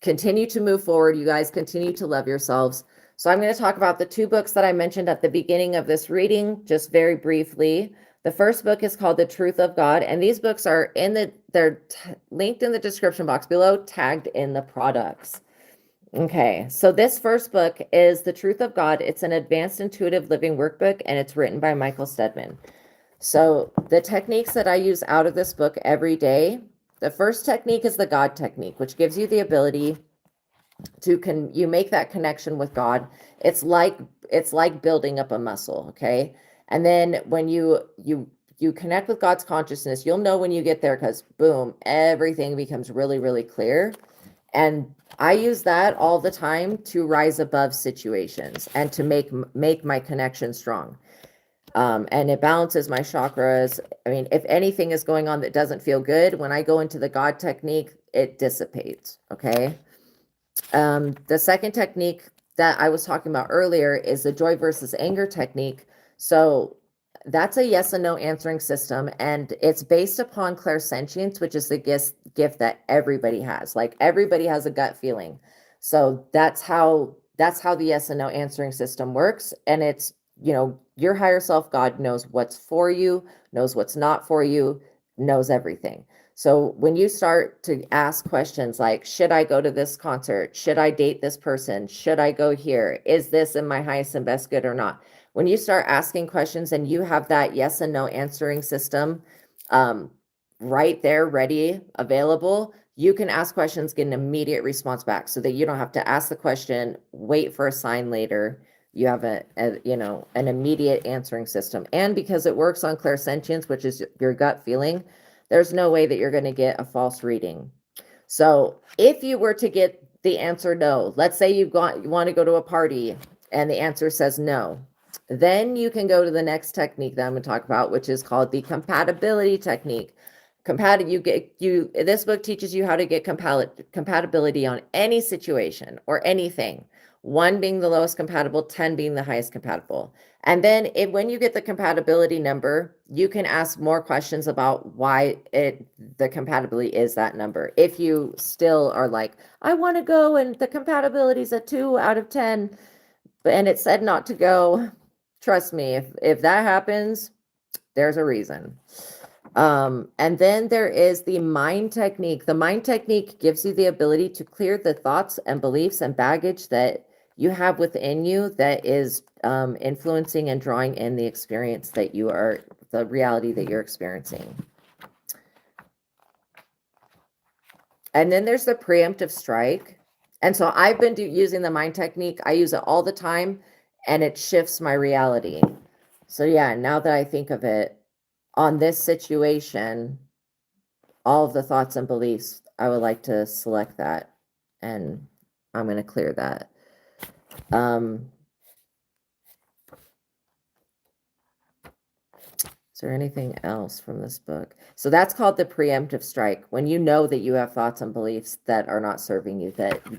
continue to move forward. You guys continue to love yourselves. So I'm going to talk about the two books that I mentioned at the beginning of this reading, just very briefly. The first book is called The Truth of God, and these books are they're linked in the description box below, tagged in the products. Okay, so this first book is The Truth of God. It's an advanced intuitive living workbook, and it's written by Michael Steadman. So the techniques that I use out of this book every day, the first technique is the God technique, which gives you the ability to you make that connection with God. It's like building up a muscle, okay? And then when you connect with God's consciousness, you'll know when you get there because boom, everything becomes really, really clear. And I use that all the time to rise above situations and to make my connection strong. And it balances my chakras. I mean, if anything is going on that doesn't feel good, when I go into the God technique, it dissipates. Okay. The second technique that I was talking about earlier is the joy versus anger technique. So that's a yes and no answering system, and it's based upon clairsentience, which is the gift that everybody has. Like everybody has a gut feeling. So that's how the yes and no answering system works. And it's, you know, your higher self, God, knows what's for you, knows what's not for you, knows everything. So when you start to ask questions like, should I go to this concert? Should I date this person? Should I go here? Is this in my highest and best good or not? When you start asking questions and you have that yes and no answering system right there, ready, available, you can ask questions, get an immediate response back so that you don't have to ask the question, wait for a sign later. You have you know, an immediate answering system. And because it works on clairsentience, which is your gut feeling, there's no way that you're going to get a false reading. So if you were to get the answer no, let's say you want to go to a party and the answer says no, then you can go to the next technique that I'm going to talk about, which is called the compatibility technique. This book teaches you how to get compatibility on any situation or anything. 1 being the lowest compatible, 10 being the highest compatible. And then when you get the compatibility number, you can ask more questions about why the compatibility is that number. If you still are like, I want to go and the compatibility is a 2 out of 10, and it said not to go, trust me, if that happens, there's a reason. And then there is the mind technique. The mind technique gives you the ability to clear the thoughts and beliefs and baggage that you have within you that is influencing and drawing in the experience that you are, the reality that you're experiencing. And then there's the preemptive strike. And so I've been using the mind technique. I use it all the time and it shifts my reality. So yeah, now that I think of it, on this situation, all of the thoughts and beliefs, I would like to select that and I'm going to clear that. Is there anything else from this book? So that's called the preemptive strike. When you know that you have thoughts and beliefs that are not serving you, that you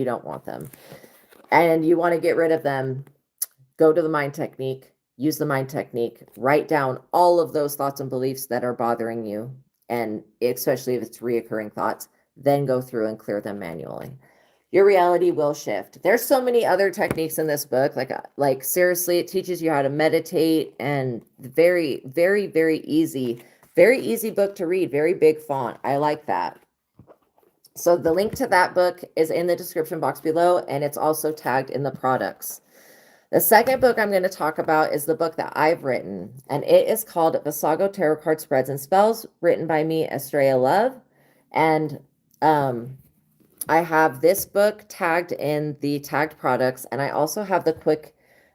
don't want them, and you want to get rid of them, go to the mind technique, use the mind technique, write down all of those thoughts and beliefs that are bothering you, and especially if it's reoccurring thoughts, then go through and clear them manually. Your reality will shift. There's so many other techniques in this book. Like seriously, it teaches you how to meditate, and very, very, very easy book to read. Very big font. I like that. So the link to that book is in the description box below, and it's also tagged in the products. The second book I'm going to talk about is the book that I've written, and it is called Vassago Tarot Card Spreads and Spells, written by me, Astraea Love. And I have this book tagged in the tagged products, and I also have the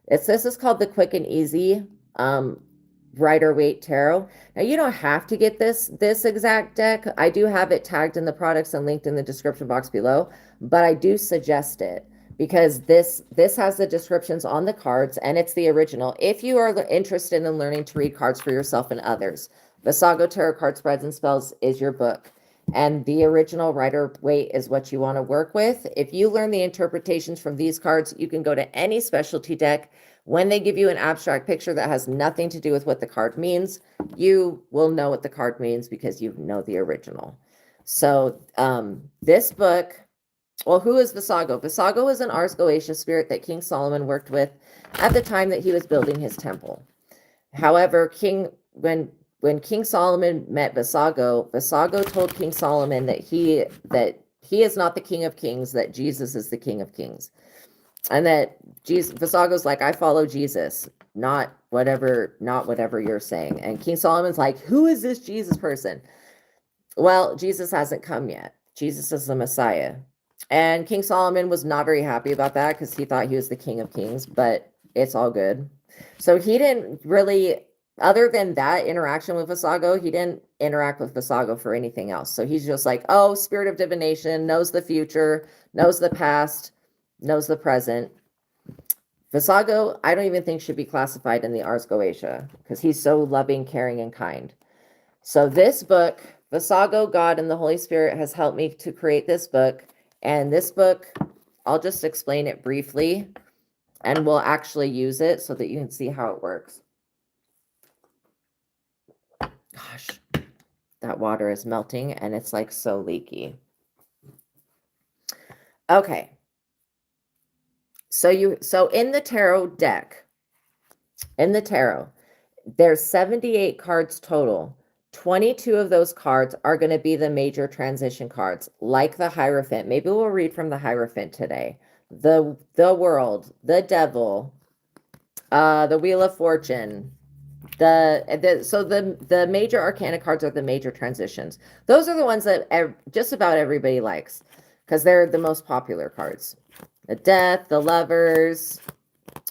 this is called the Quick and Easy Rider-Waite Tarot. Now you don't have to get this exact deck. I do have it tagged in the products and linked in the description box below, but I do suggest it because this has the descriptions on the cards and it's the original. If you are interested in learning to read cards for yourself and others, Vassago Tarot Card Spreads and Spells is your book. And the original Rider-Waite is what you want to work with. If you learn the interpretations from these cards, you can go to any specialty deck. When they give you an abstract picture that has nothing to do with what the card means, you will know what the card means because you know the original. So this book, well, who is Vassago? Vassago is an Ars Goetia spirit that King Solomon worked with at the time that he was building his temple. However, when King Solomon met Vassago, Vassago told King Solomon that he is not the King of Kings, that Jesus is the King of Kings. And that Vassago's like, I follow Jesus, not whatever you're saying. And King Solomon's like, who is this Jesus person? Well, Jesus hasn't come yet. Jesus is the Messiah. And King Solomon was not very happy about that because he thought he was the King of Kings, but it's all good. So he didn't really, other than that interaction with Vassago, he didn't interact with Vassago for anything else. So he's just like, oh, spirit of divination, knows the future, knows the past, knows the present. Vassago, I don't even think should be classified in the Ars Goetia because he's so loving, caring, and kind. So this book, Vassago, God, and the Holy Spirit has helped me to create this book. And this book, I'll just explain it briefly and we'll actually use it so that you can see how it works. Gosh, that water is melting and it's like so leaky. Okay. So in the tarot deck, there's 78 cards total. 22 of those cards are going to be the major transition cards, like the Hierophant. Maybe we'll read from the Hierophant today. The World, the Devil, the Wheel of Fortune. The major arcana cards are the major transitions. Those are the ones that just about everybody likes because they're the most popular cards. The Death, the Lovers,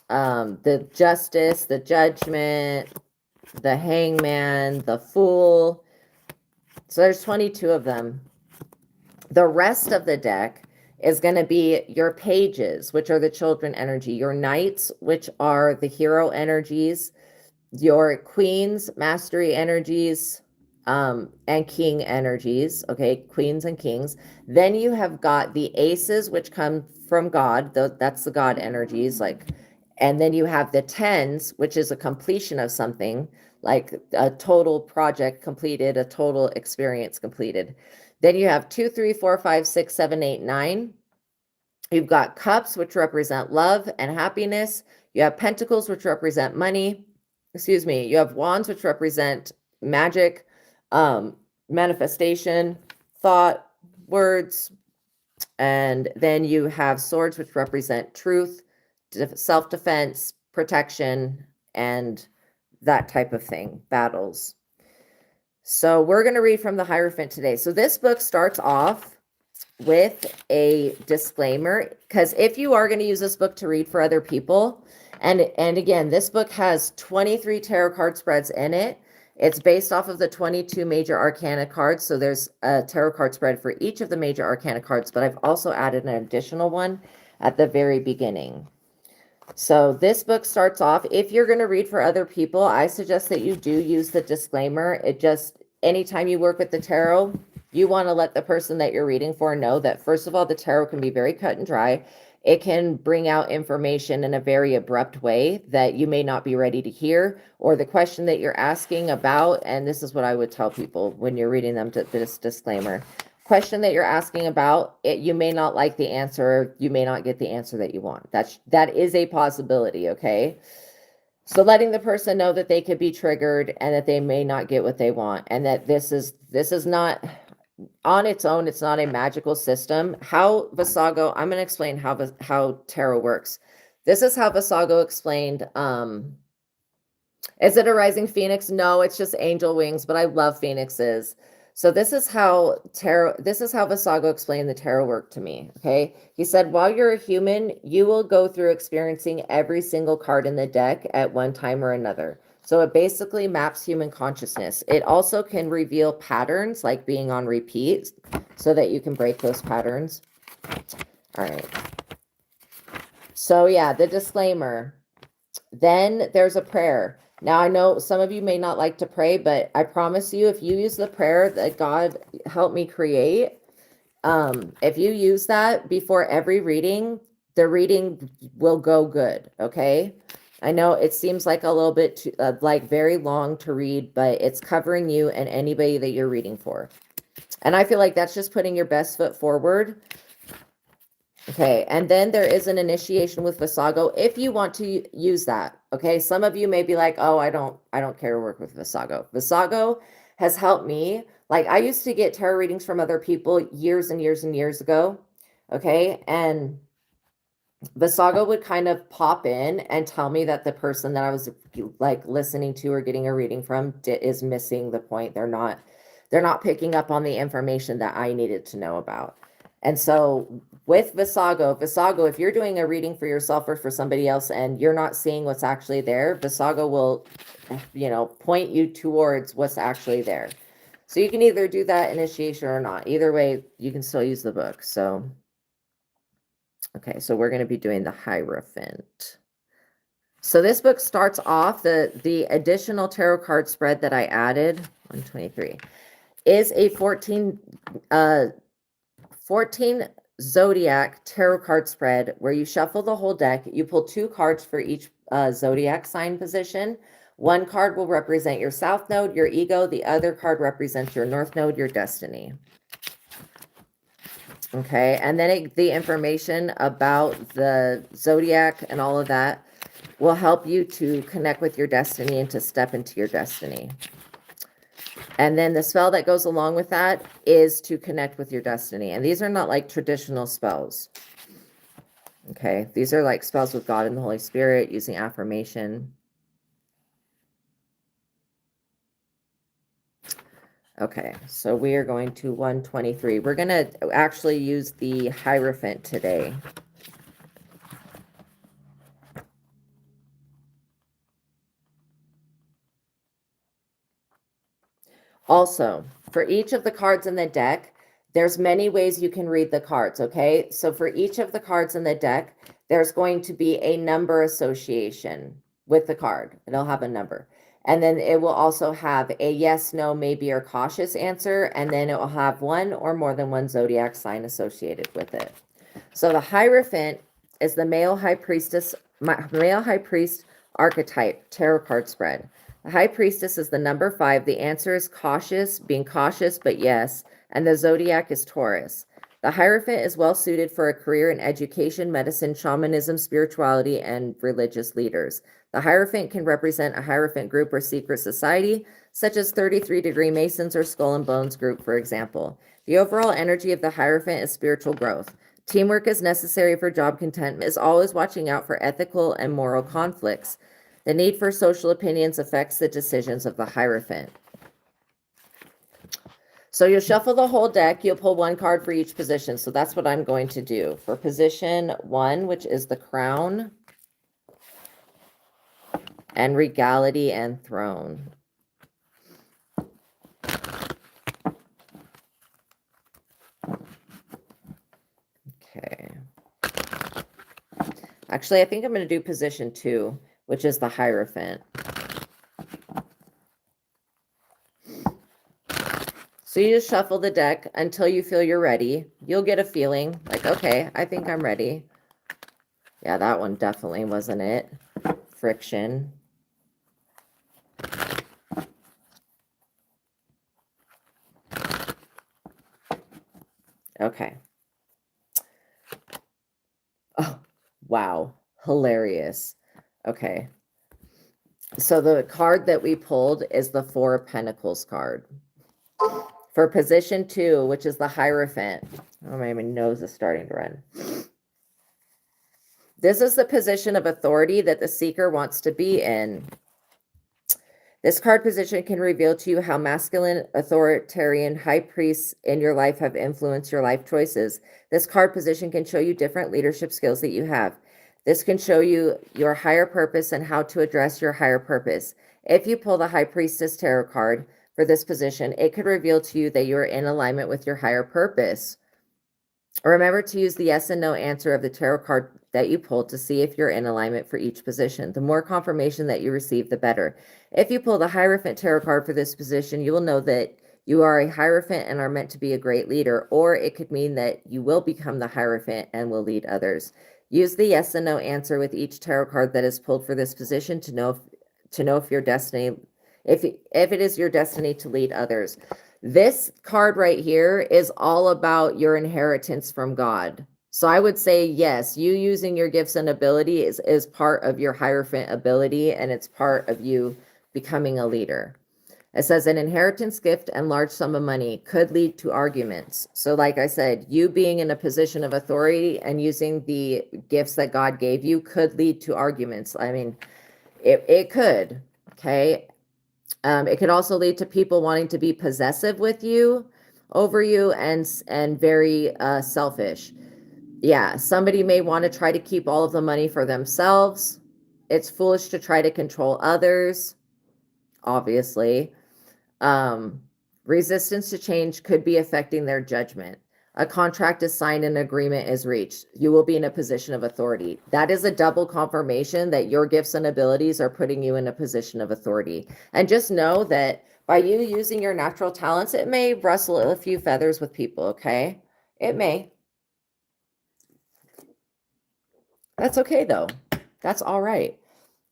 the Justice, the Judgment, the Hangman, the Fool. So there's 22 of them. The rest of the deck is going to be your pages, which are the children energy, your knights, which are the hero energies, your queens, mastery energies, and king energies. Okay, queens and kings. Then you have got the aces, which come from God. That's the God energies, like. And then you have the tens, which is a completion of something, like a total project completed, a total experience completed. Then you have 2, 3, 4, 5, 6, 7, 8, 9. You've got cups, which represent love and happiness. You have pentacles, which represent money. Excuse me. You have wands, which represent magic, manifestation, thought, words, and then you have swords, which represent truth, self-defense, protection, and that type of thing, battles. So we're going to read from the Hierophant today. So this book starts off with a disclaimer, because if you are going to use this book to read for other people, and again, this book has 23 tarot card spreads in it. It's based off of the 22 major arcana cards. So there's a tarot card spread for each of the major arcana cards, but I've also added an additional one at the very beginning. So this book starts off, if you're going to read for other people, I suggest that you do use the disclaimer. It just, anytime you work with the tarot, you want to let the person that you're reading for know that, first of all, the tarot can be very cut and dry. It can bring out information in a very abrupt way that you may not be ready to hear, or the question that you're asking about, and this is what I would tell people when you're reading them, to this disclaimer. Question that you're asking about, you may not like the answer, you may not get the answer that you want. That is a possibility, okay? So letting the person know that they could be triggered and that they may not get what they want, and that this is not on its own, it's not a magical system. How Vassago, I'm going to explain how tarot works. This is how Vassago explained. Is it a rising phoenix? No, it's just angel wings, but I love phoenixes. So this is how Vassago explained the tarot work to me, okay? He said, while you're a human, you will go through experiencing every single card in the deck at one time or another. So it basically maps human consciousness. It also can reveal patterns, like being on repeat, so that you can break those patterns. All right. So yeah, the disclaimer. Then there's a prayer. Now, I know some of you may not like to pray, but I promise you, if you use the prayer that God helped me create, if you use that before every reading, the reading will go good, okay? I know it seems like a little bit too, like very long to read, but it's covering you and anybody that you're reading for. And I feel like that's just putting your best foot forward. Okay, and then there is an initiation with Vassago if you want to use that. Okay, some of you may be like, oh, I don't care to work with Vassago. Vassago has helped me. Like, I used to get tarot readings from other people years and years and years ago. Okay, and Vassago would kind of pop in and tell me that the person that I was like listening to or getting a reading from is missing the point. They're not picking up on the information that I needed to know about. And so with Vassago, if you're doing a reading for yourself or for somebody else and you're not seeing what's actually there, Vassago will, point you towards what's actually there. So you can either do that initiation or not. Either way, you can still use the book. So, okay, so we're going to be doing the Hierophant. So this book starts off, the additional tarot card spread that I added, 123, is a 14 zodiac tarot card spread where you shuffle the whole deck. You pull 2 cards for each zodiac sign position. One card will represent your south node, your ego. The other card represents your north node, your destiny. Okay, and then the information about the zodiac and all of that will help you to connect with your destiny and to step into your destiny. And then the spell that goes along with that is to connect with your destiny. And these are not like traditional spells. Okay, these are like spells with God and the Holy Spirit, using affirmation. Okay, so we are going to 123. We're going to actually use the Hierophant today. Also, for each of the cards in the deck, there's many ways you can read the cards, okay? So for each of the cards in the deck, there's going to be a number association with the card. It'll have a number. And then it will also have a yes, no, maybe, or cautious answer. And then it will have one or more than one zodiac sign associated with it. So the Hierophant is the male high priest archetype tarot card spread. The High Priestess is the number 5. The answer is cautious, being cautious, but yes. And the zodiac is Taurus. The Hierophant is well suited for a career in education, medicine, shamanism, spirituality, and religious leaders. The Hierophant can represent a Hierophant group or secret society, such as 33-degree Masons or Skull and Bones group, for example. The overall energy of the Hierophant is spiritual growth. Teamwork is necessary for job contentment, is always watching out for ethical and moral conflicts. The need for social opinions affects the decisions of the Hierophant. So you'll shuffle the whole deck. You'll pull one card for each position. So that's what I'm going to do. For position 1, which is the Crown and Regality and Throne. Okay. Actually, I think I'm going to do position 2, which is the Hierophant. So you just shuffle the deck until you feel you're ready. You'll get a feeling like, okay, I think I'm ready. Yeah, that one definitely wasn't it. Friction. Okay. Oh, wow. Hilarious. Okay. So the card that we pulled is the 4 of Pentacles card. For position 2, which is the Hierophant. Oh, my nose is starting to run. This is the position of authority that the seeker wants to be in. This card position can reveal to you how masculine, authoritarian high priests in your life have influenced your life choices. This card position can show you different leadership skills that you have. This can show you your higher purpose and how to address your higher purpose. If you pull the High Priestess Tarot card for this position, it could reveal to you that you are in alignment with your higher purpose. Remember to use the yes and no answer of the tarot card that you pulled to see if you're in alignment for each position. The more confirmation that you receive, the better. If you pull the Hierophant Tarot card for this position, you will know that you are a Hierophant and are meant to be a great leader, or it could mean that you will become the Hierophant and will lead others. Use the yes and no answer with each tarot card that is pulled for this position to know if your destiny, if it is your destiny to lead others. This card right here is all about your inheritance from God. So I would say, yes, you using your gifts and ability is part of your Hierophant ability, and it's part of you becoming a leader. It says an inheritance gift and large sum of money could lead to arguments. So like I said, you being in a position of authority and using the gifts that God gave you could lead to arguments. I mean, it could, okay? It could also lead to people wanting to be possessive with you, over you, and very selfish. Yeah, somebody may want to try to keep all of the money for themselves. It's foolish to try to control others, obviously. Resistance to change could be affecting their judgment. A contract is signed and an agreement is reached. You will be in a position of authority. That is a double confirmation that your gifts and abilities are putting you in a position of authority. And just know that by you using your natural talents, it may rustle a few feathers with people, okay? It may. That's okay, though. That's all right.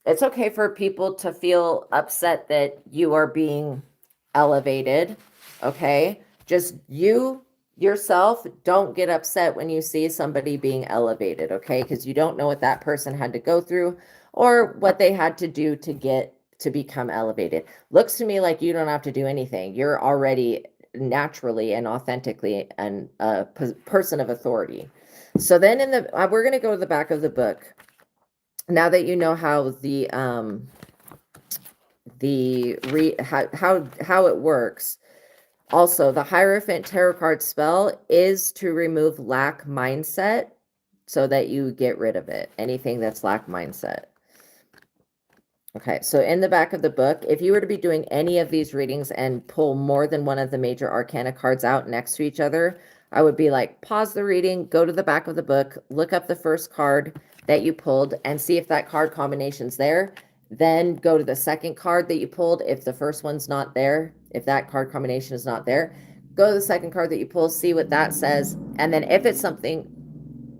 It's okay for people to feel upset that you are being elevated, okay? Just you yourself, don't get upset when you see somebody being elevated, okay? Because you don't know what that person had to go through or what they had to do to get to become elevated. Looks to me like you don't have to do anything. You're already naturally and authentically a person of authority. So then we're going to go to the back of the book. Now that you know how how it works. Also, the Hierophant Tarot card spell is to remove lack mindset so that you get rid of it. Anything that's lack mindset. Okay, so in the back of the book, if you were to be doing any of these readings and pull more than one of the major arcana cards out next to each other, I would be like, pause the reading, go to the back of the book, look up the first card that you pulled and see if that card combination's there. Then go to the second card that you pulled. If the first one's not there, if that card combination is not there, go to the second card that you pull, see what that says. And then if it's something,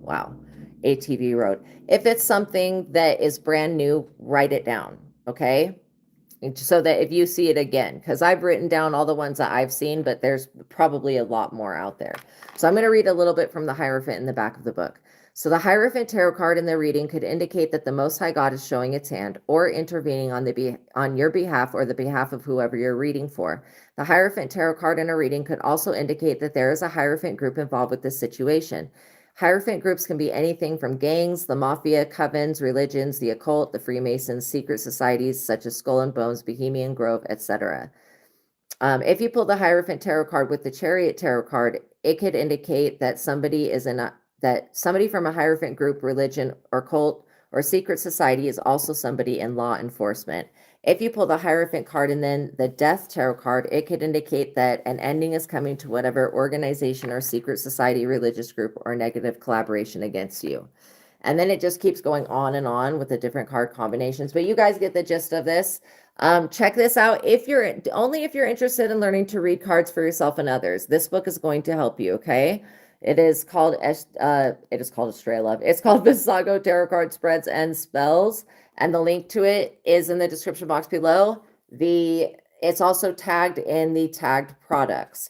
wow, ATV road. If it's something that is brand new, write it down, okay? so that if you see it again, because I've written down all the ones that I've seen, but there's probably a lot more out there. So I'm going to read a little bit from the Hierophant in the back of the book. So the Hierophant tarot card in the reading could indicate that the Most High God is showing its hand or intervening on your behalf or the behalf of whoever you're reading for. The Hierophant tarot card in a reading could also indicate that there is a Hierophant group involved with this situation. Hierophant groups can be anything from gangs, the mafia, covens, religions, the occult, the Freemasons, secret societies such as Skull and Bones, Bohemian Grove, etc. If you pull the Hierophant tarot card with the Chariot tarot card, it could indicate that somebody from a Hierophant group, religion, or cult or secret society is also somebody in law enforcement. If you pull the Hierophant card and then the Death tarot card, it could indicate that an ending is coming to whatever organization or secret society, religious group, or negative collaboration against you. And then it just keeps going on and on with the different card combinations. But you guys get the gist of this. Check this out. If you're interested in learning to read cards for yourself and others, this book is going to help you. Okay. It is called Astraea Love. It's called Vassago Tarot Card Spreads and Spells. And the link to it is in the description box below. It's also tagged in the tagged products.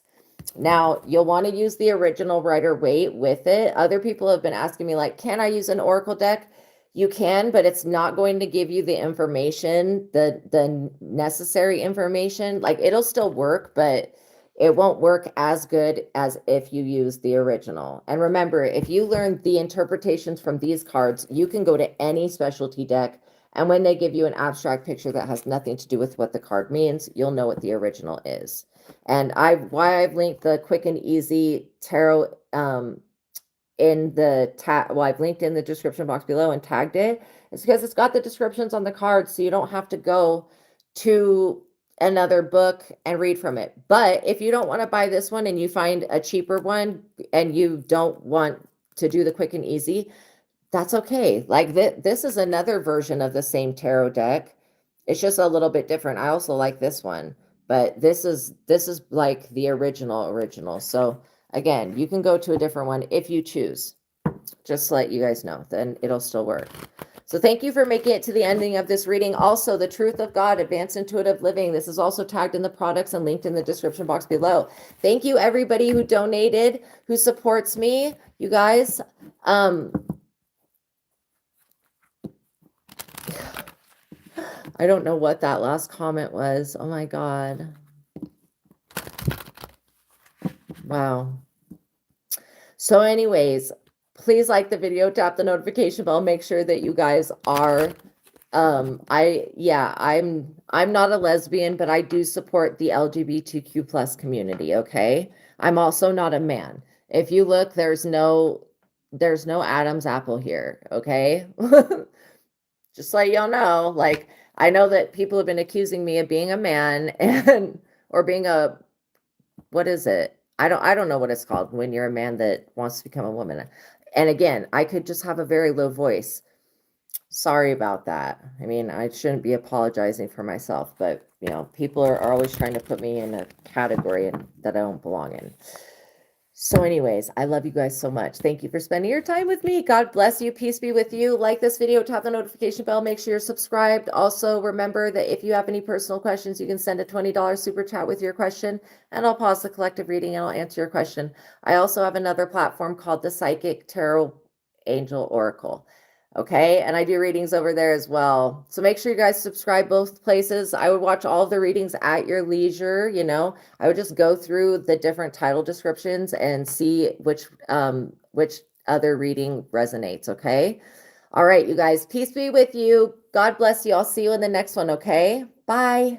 Now, you'll want to use the original Rider-Waite with it. Other people have been asking me, like, can I use an Oracle deck? You can, but it's not going to give you the information, the necessary information. Like, it'll still work, but it won't work as good as if you use the original. And remember, if you learn the interpretations from these cards, you can go to any specialty deck, and when they give you an abstract picture that has nothing to do with what the card means, you'll know what the original is. And why I've linked the quick and easy tarot in the I've linked in the description box below and tagged it. It's because it's got the descriptions on the cards, so you don't have to go to another book and read from it. But if you don't want to buy this one and you find a cheaper one and you don't want to do the quick and easy, that's okay. Like this is another version of the same tarot deck. It's just a little bit different. I also like this one, but this is like the original. So again, you can go to a different one if you choose. Just to let you guys know, then it'll still work. So thank you for making it to the ending of this reading. Also, the Truth of God, Advanced Intuitive Living. This is also tagged in the products and linked in the description box below. Thank you, everybody who donated, who supports me. You guys, I don't know what that last comment was. Oh my God. Wow. So anyways, please like the video, tap the notification bell, make sure that you guys are, I'm not a lesbian, but I do support the LGBTQ plus community. Okay. I'm also not a man. If you look, there's no Adam's apple here. Okay. Just let y'all know, like, I know that people have been accusing me of being a man or being what is it? I don't know what it's called when you're a man that wants to become a woman. And again, I could just have a very low voice. Sorry about that. I mean, I shouldn't be apologizing for myself, but you know, people are always trying to put me in a category that I don't belong in. So anyways, I love you guys so much. Thank you for spending your time with me. God bless you. Peace be with you. Like this video, tap the notification bell. Make sure you're subscribed. Also, remember that if you have any personal questions, you can send a $20 super chat with your question, and I'll pause the collective reading and I'll answer your question. I also have another platform called the Psychic Tarot Angel Oracle. Okay, and I do readings over there as well. So make sure you guys subscribe both places. I would watch all of the readings at your leisure. You know, I would just go through the different title descriptions and see which other reading resonates. Okay. All right, you guys, peace be with you. God bless you. I'll see you in the next one. Okay. Bye.